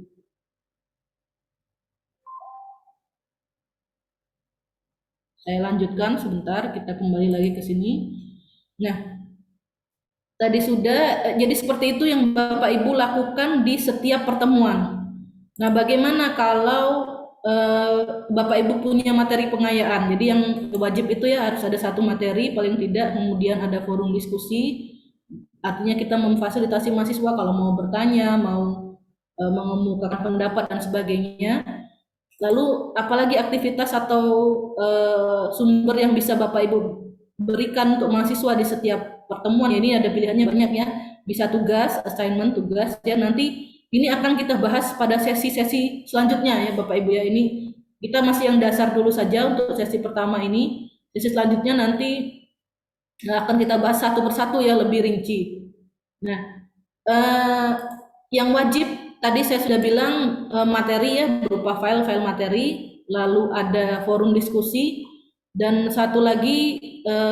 Saya lanjutkan sebentar, kita kembali lagi ke sini. Nah, tadi sudah, jadi seperti itu yang Bapak Ibu lakukan di setiap pertemuan. Nah, bagaimana kalau Bapak Ibu punya materi pengayaan? Jadi yang wajib itu ya harus ada satu materi paling tidak, kemudian ada forum diskusi. Artinya kita memfasilitasi mahasiswa kalau mau bertanya, mau mengemukakan pendapat dan sebagainya. Lalu apalagi aktivitas atau sumber yang bisa Bapak Ibu berikan untuk mahasiswa di setiap pertemuan? Ini ada pilihannya banyak ya. Bisa tugas, assignment, tugas ya. Nanti ini akan kita bahas pada sesi-sesi selanjutnya ya Bapak Ibu ya. Ini kita masih yang dasar dulu saja untuk sesi pertama ini. Sesi selanjutnya nanti akan kita bahas satu persatu ya, lebih rinci. Nah, yang wajib tadi saya sudah bilang materi ya, berupa file-file materi, lalu ada forum diskusi, dan satu lagi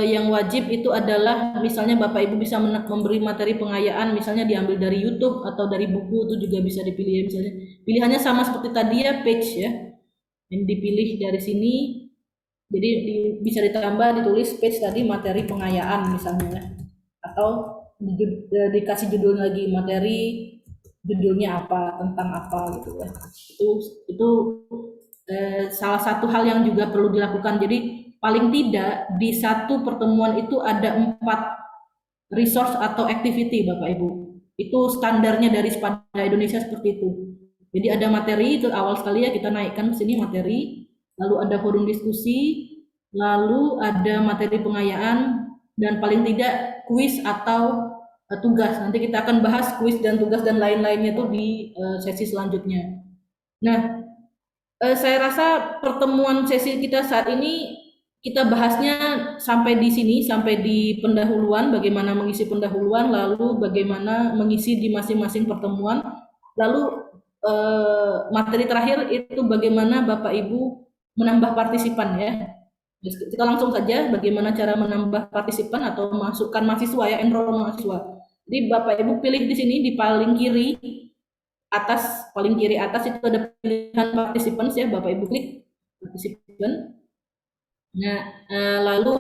yang wajib itu adalah misalnya Bapak Ibu bisa memberi materi pengayaan, misalnya diambil dari YouTube atau dari buku, itu juga bisa dipilih ya. Misalnya pilihannya sama seperti tadi ya, page ya, yang dipilih dari sini. Jadi bisa ditambah, ditulis page tadi materi pengayaan misalnya, atau dikasih judul lagi materi, judulnya apa, tentang apa gitu ya. Itu salah satu hal yang juga perlu dilakukan. Jadi paling tidak di satu pertemuan itu ada 4 resource atau activity Bapak Ibu. Itu standarnya dari Spada Indonesia seperti itu. Jadi ada materi, itu awal sekali ya kita naikkan ke sini materi, lalu ada forum diskusi, lalu ada materi pengayaan, dan paling tidak kuis atau tugas. Nanti kita akan bahas kuis dan tugas dan lain-lainnya itu di sesi selanjutnya. Nah, saya rasa pertemuan sesi kita saat ini kita bahasnya sampai di sini, sampai di pendahuluan, bagaimana mengisi pendahuluan, lalu bagaimana mengisi di masing-masing pertemuan, lalu materi terakhir itu bagaimana Bapak Ibu menambah partisipan ya. Kita langsung saja bagaimana cara menambah partisipan atau masukkan mahasiswa ya, enroll mahasiswa. Jadi Bapak Ibu pilih di sini di paling kiri atas, paling kiri atas itu ada pilihan participants ya, Bapak Ibu klik participant. Nah, lalu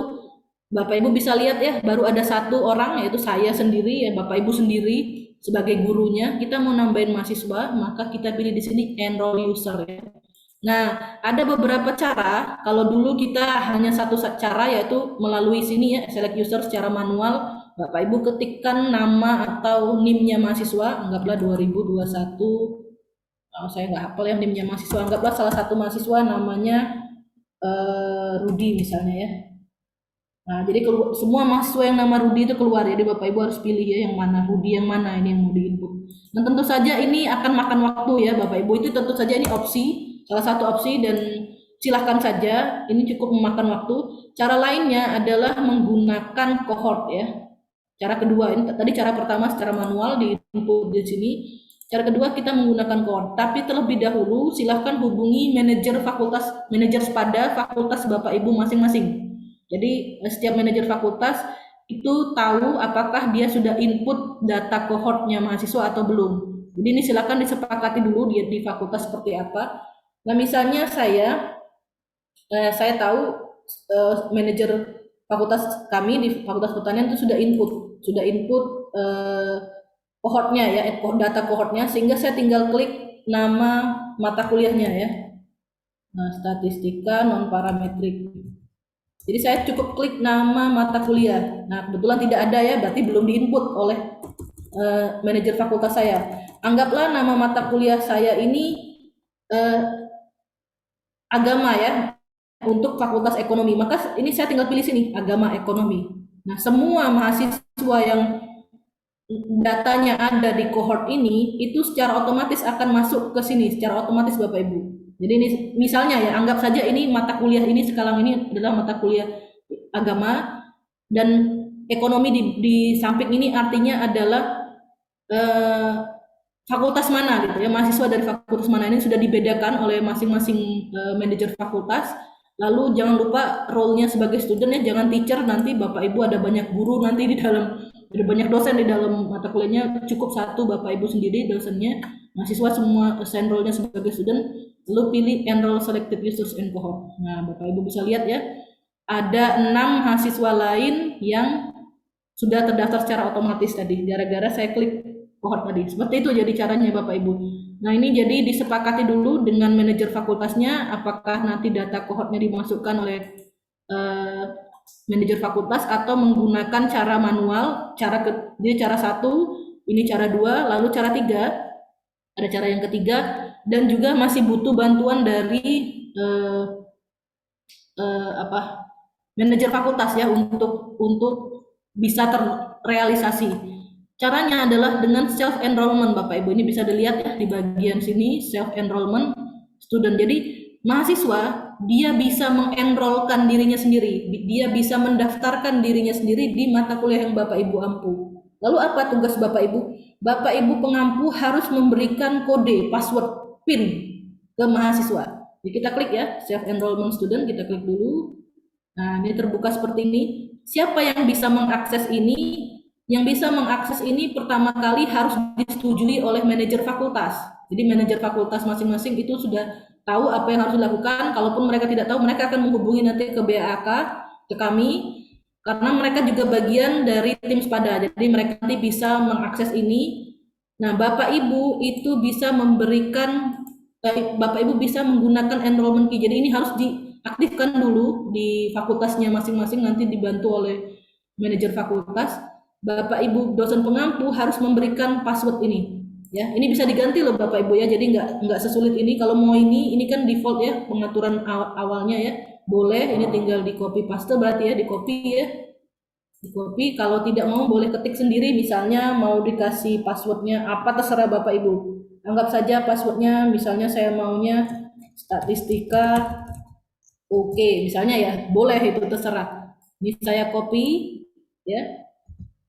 Bapak Ibu bisa lihat ya, baru ada 1 orang yaitu saya sendiri ya, Bapak Ibu sendiri sebagai gurunya. Kita mau nambahin mahasiswa, maka kita pilih di sini enroll user ya. Nah, ada beberapa cara. Kalau dulu kita hanya satu cara, yaitu melalui sini ya, select user secara manual. Bapak Ibu ketikkan nama atau NIM-nya mahasiswa, anggaplah 2021. Saya nggak hafal ya NIM-nya mahasiswa. Anggaplah salah satu mahasiswa namanya Rudi misalnya ya. Nah, jadi semua mahasiswa yang nama Rudi itu keluar. Jadi Bapak Ibu harus pilih ya, yang mana Rudi, yang mana ini yang mau diinput. Dan tentu saja ini akan makan waktu ya Bapak Ibu. Itu tentu saja ini opsi, salah satu opsi, dan silahkan saja, ini cukup memakan waktu. Cara lainnya adalah menggunakan cohort ya. Cara kedua, ini tadi cara pertama secara manual di input di sini. Cara kedua kita menggunakan cohort. Tapi terlebih dahulu silahkan hubungi manajer fakultas, manajer Spada fakultas Bapak Ibu masing-masing. Jadi setiap manajer fakultas itu tahu apakah dia sudah input data cohortnya mahasiswa atau belum. Jadi ini silakan disepakati dulu di fakultas seperti apa. Nah, misalnya saya tahu manajer fakultas kami di Fakultas Pertanian itu sudah input cohortnya ya, data cohortnya, sehingga saya tinggal klik nama mata kuliahnya ya. Nah, statistika non parametrik. Jadi saya cukup klik nama mata kuliah. Nah, kebetulan tidak ada ya, berarti belum diinput oleh manajer fakultas saya. Anggaplah nama mata kuliah saya ini agama ya, untuk fakultas ekonomi. Maka ini saya tinggal pilih sini, agama ekonomi. Nah, semua mahasiswa yang datanya ada di cohort ini, itu secara otomatis akan masuk ke sini, secara otomatis Bapak Ibu. Jadi ini misalnya ya, anggap saja ini mata kuliah ini sekarang ini adalah mata kuliah agama, dan ekonomi di samping ini artinya adalah fakultas mana gitu ya, mahasiswa dari fakultas mana, ini sudah dibedakan oleh masing-masing manajer fakultas. Lalu jangan lupa role-nya sebagai student ya, jangan teacher, nanti Bapak Ibu ada banyak guru nanti di dalam, ada banyak dosen di dalam mata kuliahnya, cukup 1 Bapak Ibu sendiri dosennya, mahasiswa semua assign role-nya sebagai student. Lalu pilih enroll selected users in cohort. Nah, Bapak Ibu bisa lihat ya, ada 6 mahasiswa lain yang sudah terdaftar secara otomatis tadi, gara-gara saya klik kohort tadi. Seperti itu jadi caranya Bapak Ibu. Nah ini jadi disepakati dulu dengan manajer fakultasnya, apakah nanti data kohortnya dimasukkan oleh manajer fakultas atau menggunakan cara manual, jadi cara 1, ini cara 2, lalu cara 3, ada cara yang ketiga, dan juga masih butuh bantuan dari manajer fakultas ya untuk bisa terrealisasi. Caranya adalah dengan self enrollment Bapak Ibu. Ini bisa dilihat ya di bagian sini self enrollment student. Jadi mahasiswa dia bisa mengenrolkan dirinya sendiri, dia bisa mendaftarkan dirinya sendiri di mata kuliah yang Bapak Ibu ampu. Lalu apa tugas Bapak Ibu? Bapak Ibu pengampu harus memberikan kode password PIN ke mahasiswa. Jadi kita klik ya self enrollment student, kita klik dulu. Nah, ini terbuka seperti ini. Siapa yang bisa mengakses ini? Yang bisa mengakses ini pertama kali harus disetujui oleh manajer fakultas. Jadi manajer fakultas masing-masing itu sudah tahu apa yang harus dilakukan. Kalaupun mereka tidak tahu, mereka akan menghubungi nanti ke BAK, ke kami, karena mereka juga bagian dari tim Spada. Jadi mereka nanti bisa mengakses ini. Nah, Bapak Ibu itu bisa memberikan, Bapak Ibu bisa menggunakan enrollment key. Jadi ini harus diaktifkan dulu di fakultasnya masing-masing, nanti dibantu oleh manajer fakultas. Bapak Ibu dosen pengampu harus memberikan password ini. Ya, ini bisa diganti loh Bapak Ibu ya. Jadi nggak sesulit ini. Kalau mau ini kan default ya pengaturan awalnya ya. Boleh, ini tinggal di copy paste berarti ya, di copy ya. Di copy. Kalau tidak mau boleh ketik sendiri. Misalnya mau dikasih passwordnya apa terserah Bapak Ibu. Anggap saja passwordnya misalnya saya maunya statistika. Oke, misalnya ya, boleh itu terserah. Ini saya copy ya.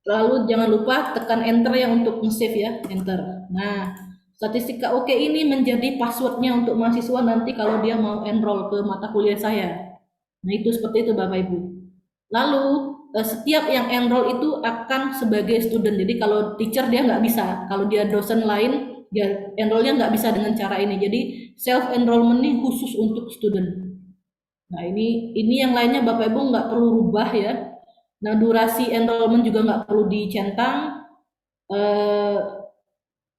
Lalu jangan lupa tekan enter ya untuk nge-save ya, enter. Nah, statistika oke ini menjadi passwordnya untuk mahasiswa nanti kalau dia mau enroll ke mata kuliah saya. Nah, itu seperti itu Bapak Ibu. Lalu setiap yang enroll itu akan sebagai student. Jadi kalau teacher dia nggak bisa, kalau dia dosen lain dia enrollnya nggak bisa dengan cara ini. Jadi self enrollment ini khusus untuk student. Nah, ini yang lainnya Bapak Ibu nggak perlu rubah ya. Nah, durasi enrollment juga nggak perlu dicentang.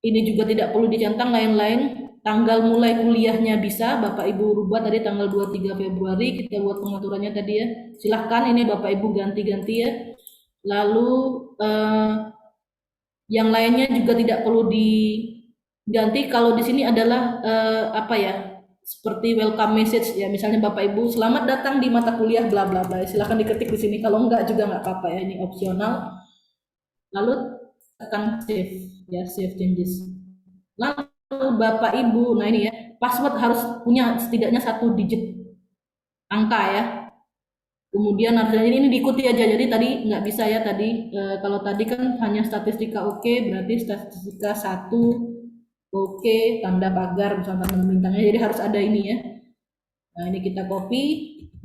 Ini juga tidak perlu dicentang, lain-lain. Tanggal mulai kuliahnya bisa Bapak Ibu rubah tadi tanggal 23 Februari, kita buat pengaturannya tadi ya. Silahkan ini Bapak Ibu ganti-ganti ya. Lalu yang lainnya juga tidak perlu diganti. Kalau di sini adalah apa ya? Seperti welcome message ya, misalnya Bapak Ibu selamat datang di mata kuliah bla bla bla, silahkan diketik di sini, kalau enggak juga nggak apa-apa ya, ini opsional. Lalu tekan save ya, save changes. Lalu Bapak Ibu, nah ini ya, password harus punya setidaknya 1 digit angka ya. Kemudian harusnya ini diikuti aja, jadi tadi nggak bisa ya tadi, kalau tadi kan hanya statistika oke, berarti statistika 1 oke, tanda pagar, misalnya tanda bintangnya, jadi harus ada ini ya. Nah, ini kita copy,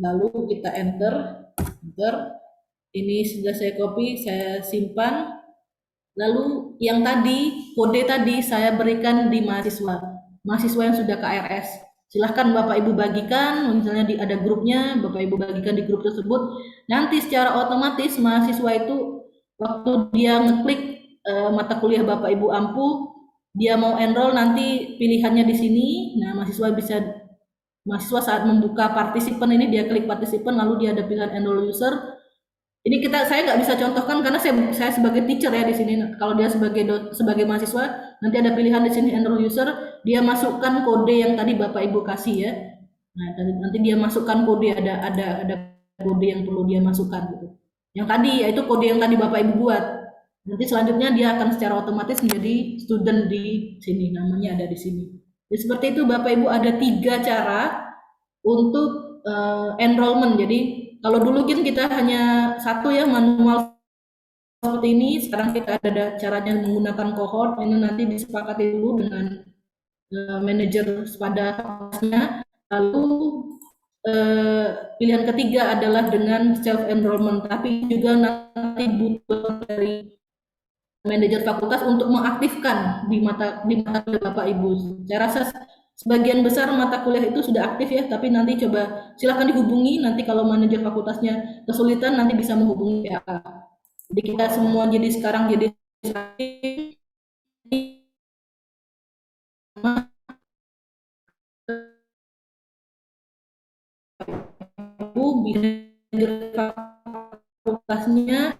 lalu kita enter. Ini sudah saya copy, saya simpan. Lalu yang tadi, kode tadi saya berikan di mahasiswa yang sudah KRS. Silahkan Bapak Ibu bagikan, misalnya ada grupnya, Bapak Ibu bagikan di grup tersebut. Nanti secara otomatis mahasiswa itu waktu dia ngeklik mata kuliah Bapak Ibu ampu, dia mau enroll nanti pilihannya di sini. Nah, mahasiswa saat membuka partisipan ini dia klik partisipan, lalu dia ada pilihan enroll user. Ini saya nggak bisa contohkan karena saya sebagai teacher ya di sini. Kalau dia sebagai mahasiswa nanti ada pilihan di sini enroll user, dia masukkan kode yang tadi Bapak Ibu kasih ya. Nah, nanti dia masukkan kode, ada kode yang perlu dia masukkan gitu. Yang tadi yaitu kode yang tadi Bapak Ibu buat. Nanti selanjutnya dia akan secara otomatis menjadi student di sini, namanya ada di sini. Jadi seperti itu Bapak Ibu, ada 3 cara untuk enrollment. Jadi kalau dulu kan kita hanya 1 ya, manual seperti ini. Sekarang kita ada caranya menggunakan cohort. Ini nanti disepakati dulu dengan manajer pada fakultasnya. Lalu pilihan ketiga adalah dengan self enrollment, tapi juga nanti butuh dari manajer fakultas untuk mengaktifkan di mata kuliah Bapak Ibu. Saya rasa sebagian besar mata kuliah itu sudah aktif ya, tapi nanti coba silakan dihubungi, nanti kalau manajer fakultasnya kesulitan nanti bisa menghubungi PAK. Jadi kita semua jadi sekarang jadi bisa fakultasnya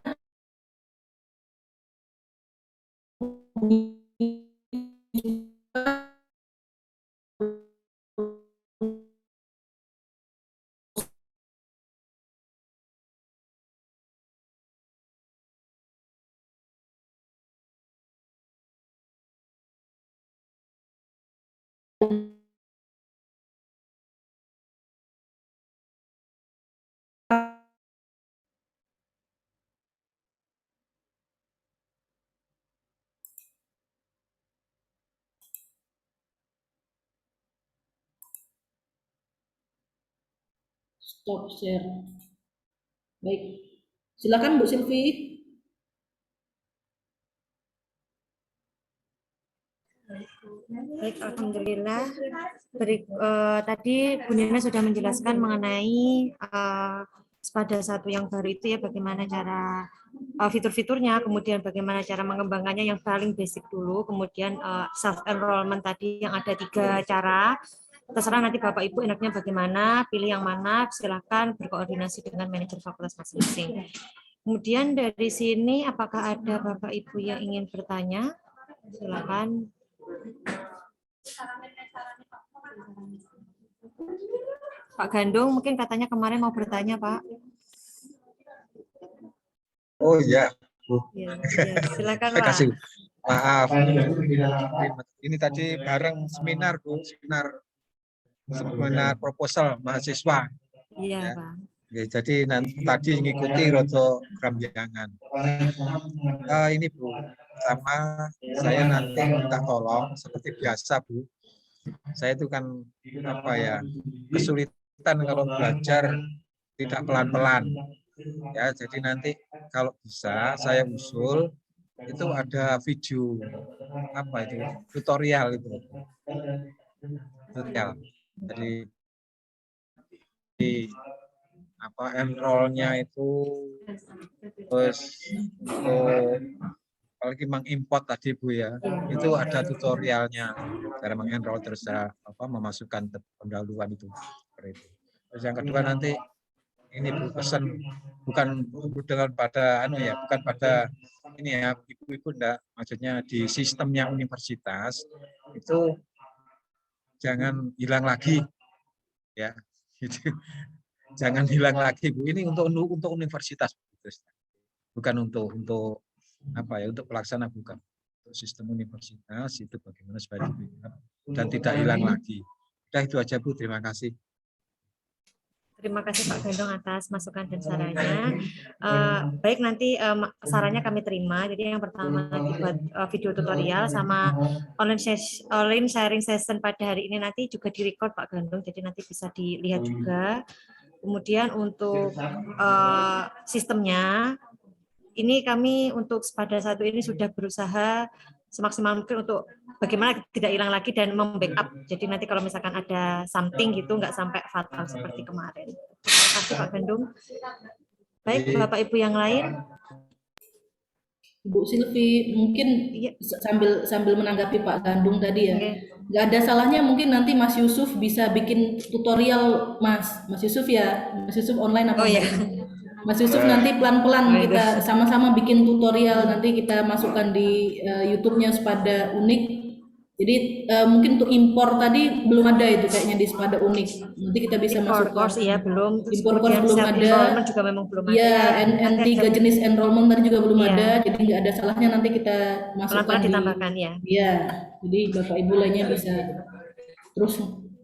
stop share. Baik, silakan Bu Silvi. Baik, alhamdulillah. Tadi Bu Nina sudah menjelaskan mengenai Spada 1 yang baru itu ya, bagaimana cara fitur-fiturnya, kemudian bagaimana cara mengembangkannya yang paling basic dulu, kemudian self enrollment tadi yang ada 3 cara. Terserah nanti Bapak Ibu enaknya bagaimana, pilih yang mana, silakan berkoordinasi dengan manajer fakultas masing-masing. Kemudian dari sini apakah ada Bapak Ibu yang ingin bertanya? Silakan. Pak Gandung mungkin katanya kemarin mau bertanya, Pak. Oh iya, Bu. Ya, silakan, Terima Pak. kasih. Maaf. Ini tadi bareng seminar, Bu. Seminar proposal mahasiswa. Iya, Ya. Pak. Ya, jadi nanti tadi ngikuti roto Gramjangan. Ini Bu, sama saya nanti minta tolong seperti biasa Bu. Saya itu kan kesulitan kalau belajar tidak pelan-pelan. Ya, jadi nanti kalau bisa saya usul itu ada video tutorial itu. Tutorial. Jadi enrollnya itu terus apalagi mengimport tadi Bu ya, itu ada tutorialnya cara mengenroll terus memasukkan pendahuluan itu. Terus yang kedua nanti ini Bu, pesan bukan dengan pada bukan pada ini ya ibu-ibu enggak, maksudnya di sistemnya universitas itu jangan hilang lagi ya. Gitu. Jangan hilang lagi Bu. Ini untuk universitas bukan untuk untuk pelaksana, bukan. Untuk sistem universitas itu bagaimana supaya dan tidak hilang lagi. Udah itu aja Bu, terima kasih. Terima kasih Pak Gandong atas masukan dan sarannya. Baik, nanti sarannya kami terima. Jadi yang pertama nanti buat video tutorial sama online sharing session pada hari ini nanti juga direcord Pak Gandong. Jadi nanti bisa dilihat juga. Kemudian untuk sistemnya, ini kami untuk Spada 1 ini sudah berusaha semaksimal mungkin untuk bagaimana tidak hilang lagi dan membackup. Jadi nanti kalau misalkan ada something gitu nggak sampai fatal seperti kemarin. Terima kasih Pak Gandung. Baik, Bapak Ibu yang lain. Bu Silvi, mungkin sambil menanggapi Pak Gandung tadi ya, nggak ada salahnya mungkin nanti Mas Yusuf bisa bikin tutorial Mas Yusuf ya, Mas Yusuf online apa enggak? Mas Yusuf nanti pelan-pelan kita sama-sama bikin tutorial, nanti kita masukkan di YouTube-nya Spada Unik. Jadi mungkin untuk impor tadi belum ada itu kayaknya di Spada Unik. Nanti kita bisa masukkan. Iya, belum. Impor course belum ada. Juga memang belum ada. Ya, N3 jenis enrollment tadi juga belum ada. Jadi nggak ada salahnya nanti kita masukkan ditambahkan ya. Iya. Jadi Bapak Ibu lainnya bisa terus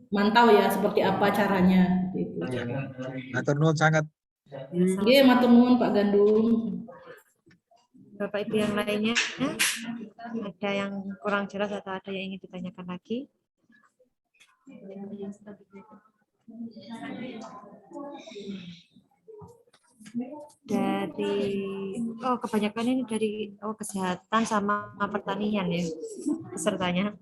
mantau ya seperti apa caranya. Gitu. Matur nuwun sangat. Oke, matur nuwun Pak Gandung. Bapak Ibu yang lainnya, ada yang kurang jelas atau ada yang ingin ditanyakan lagi? Dari kebanyakan ini dari kesehatan sama pertanian ya pesertanya.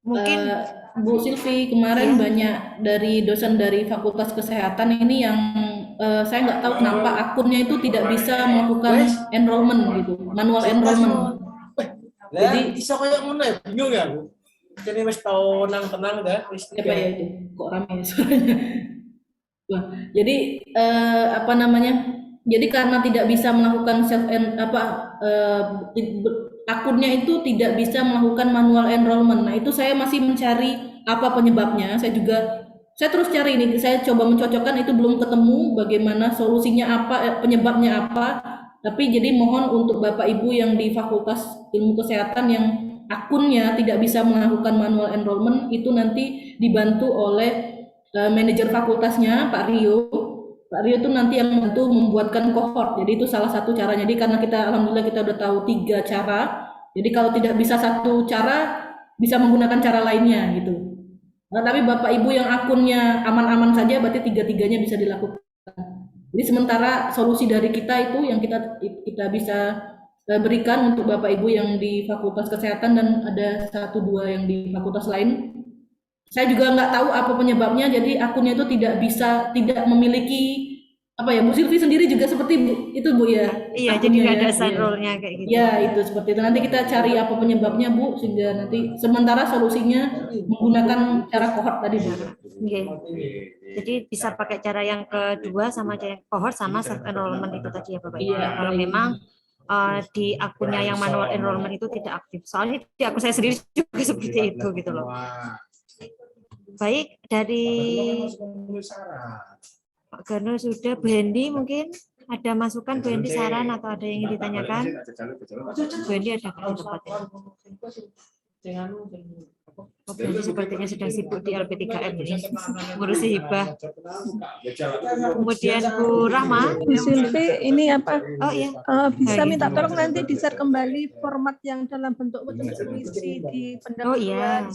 Mungkin Bu Silvi, kemarin banyak dari dosen dari Fakultas Kesehatan ini yang saya nggak tahu kenapa akunnya itu tidak bisa melakukan enrollment gitu, manual enrollment. Jadi iso koyo ngono ya, bingung ya aku. Kene wis tau tenang dah, wis Siapa ya itu? Kok rame ya suaranya? Wah, jadi apa namanya? Jadi karena tidak bisa melakukan akunnya itu tidak bisa melakukan manual enrollment. Nah, itu saya masih mencari apa penyebabnya. Saya terus cari ini, saya coba mencocokkan itu belum ketemu bagaimana solusinya apa, penyebabnya apa. Tapi jadi mohon untuk Bapak Ibu yang di Fakultas Ilmu Kesehatan yang akunnya tidak bisa melakukan manual enrollment itu nanti dibantu oleh manajer fakultasnya Pak Rio. Pak Rio itu nanti yang membantu membuatkan kohort. Jadi itu salah satu caranya. Jadi karena kita alhamdulillah kita udah tahu 3 cara. Jadi kalau tidak bisa satu cara bisa menggunakan cara lainnya gitu. Nah, tapi Bapak Ibu yang akunnya aman-aman saja berarti 3-tiganya bisa dilakukan. Jadi sementara solusi dari kita itu yang kita bisa berikan untuk Bapak Ibu yang di Fakultas Kesehatan dan ada 1-2 yang di fakultas lain. Saya juga nggak tahu apa penyebabnya, jadi akunnya itu tidak memiliki apa ya, Bu Silvi sendiri juga seperti itu Bu ya. Iya, jadi nggak ada sign rule-nya kayak gitu. Ya itu seperti itu. Nanti kita cari apa penyebabnya Bu, sehingga nanti sementara solusinya menggunakan cara kohort tadi Bu. Oke. Jadi bisa pakai cara yang kedua sama cara yang cohort sama self enrollment itu tadi ya Bapak Ibu. Iya. Kalau memang di akunnya yang manual enrollment itu tidak aktif. Soalnya di akun saya sendiri juga seperti itu gitu loh. Baik, dari Pak Garno sudah, Bu Hendi mungkin ada masukan, Bu Hendi saran atau ada yang ingin ditanyakan? Bu Hendi ada di tempatnya. Oh, Bu Hendi sepertinya sedang sibuk di LP3M ini, ngurusi hibah. Kemudian Bu Rahma. Bu Silvi, ini apa? Oh iya. Bisa minta tolong nanti di-share kembali format yang dalam bentuk isi di pendaftaran. Oh iya.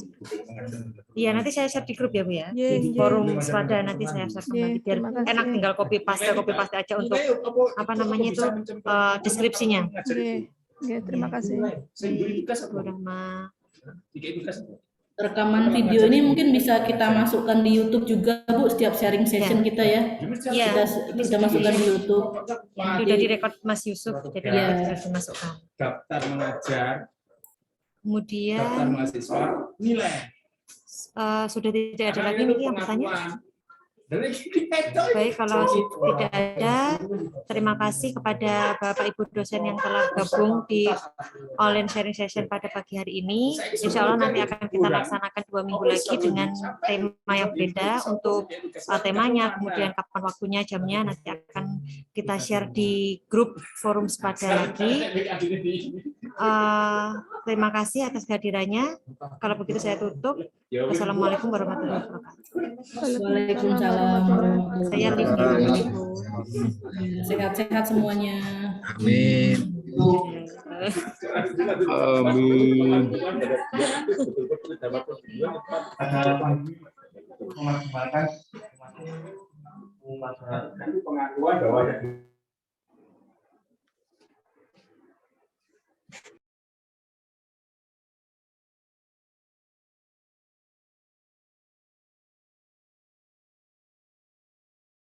Iya, nanti saya share di grup ya Bu ya. Di forum Spada nanti saya share kembali biar enak, tinggal copy paste aja untuk apa namanya itu deskripsinya. Terima kasih. Bu Rahma. Rekaman video ini mungkin bisa kita masukkan di YouTube juga Bu, setiap sharing session kita ya. Iya, Kita masukkan di YouTube. sudah direkod Mas Yusuf, jadi bisa dimasukkan. Daftar mengajar, Kemudian daftar mahasiswa, nilai. sudah tidak ada lagi nih yang bertanya. Baik, kalau tidak ada, terima kasih kepada Bapak Ibu dosen yang telah gabung di online sharing session pada pagi hari ini. Insya Allah nanti akan kita laksanakan 2 minggu lagi dengan tema yang berbeda untuk temanya, kemudian kapan waktunya, jamnya, nanti akan kita share di grup forum Spada lagi. Terima kasih atas kehadirannya. Kalau begitu saya tutup. Wassalamualaikum warahmatullahi wabarakatuh. Waalaikumsalam. Saya live di Ibu. Sehat-sehat semuanya. Amin. Pengakuan bahwa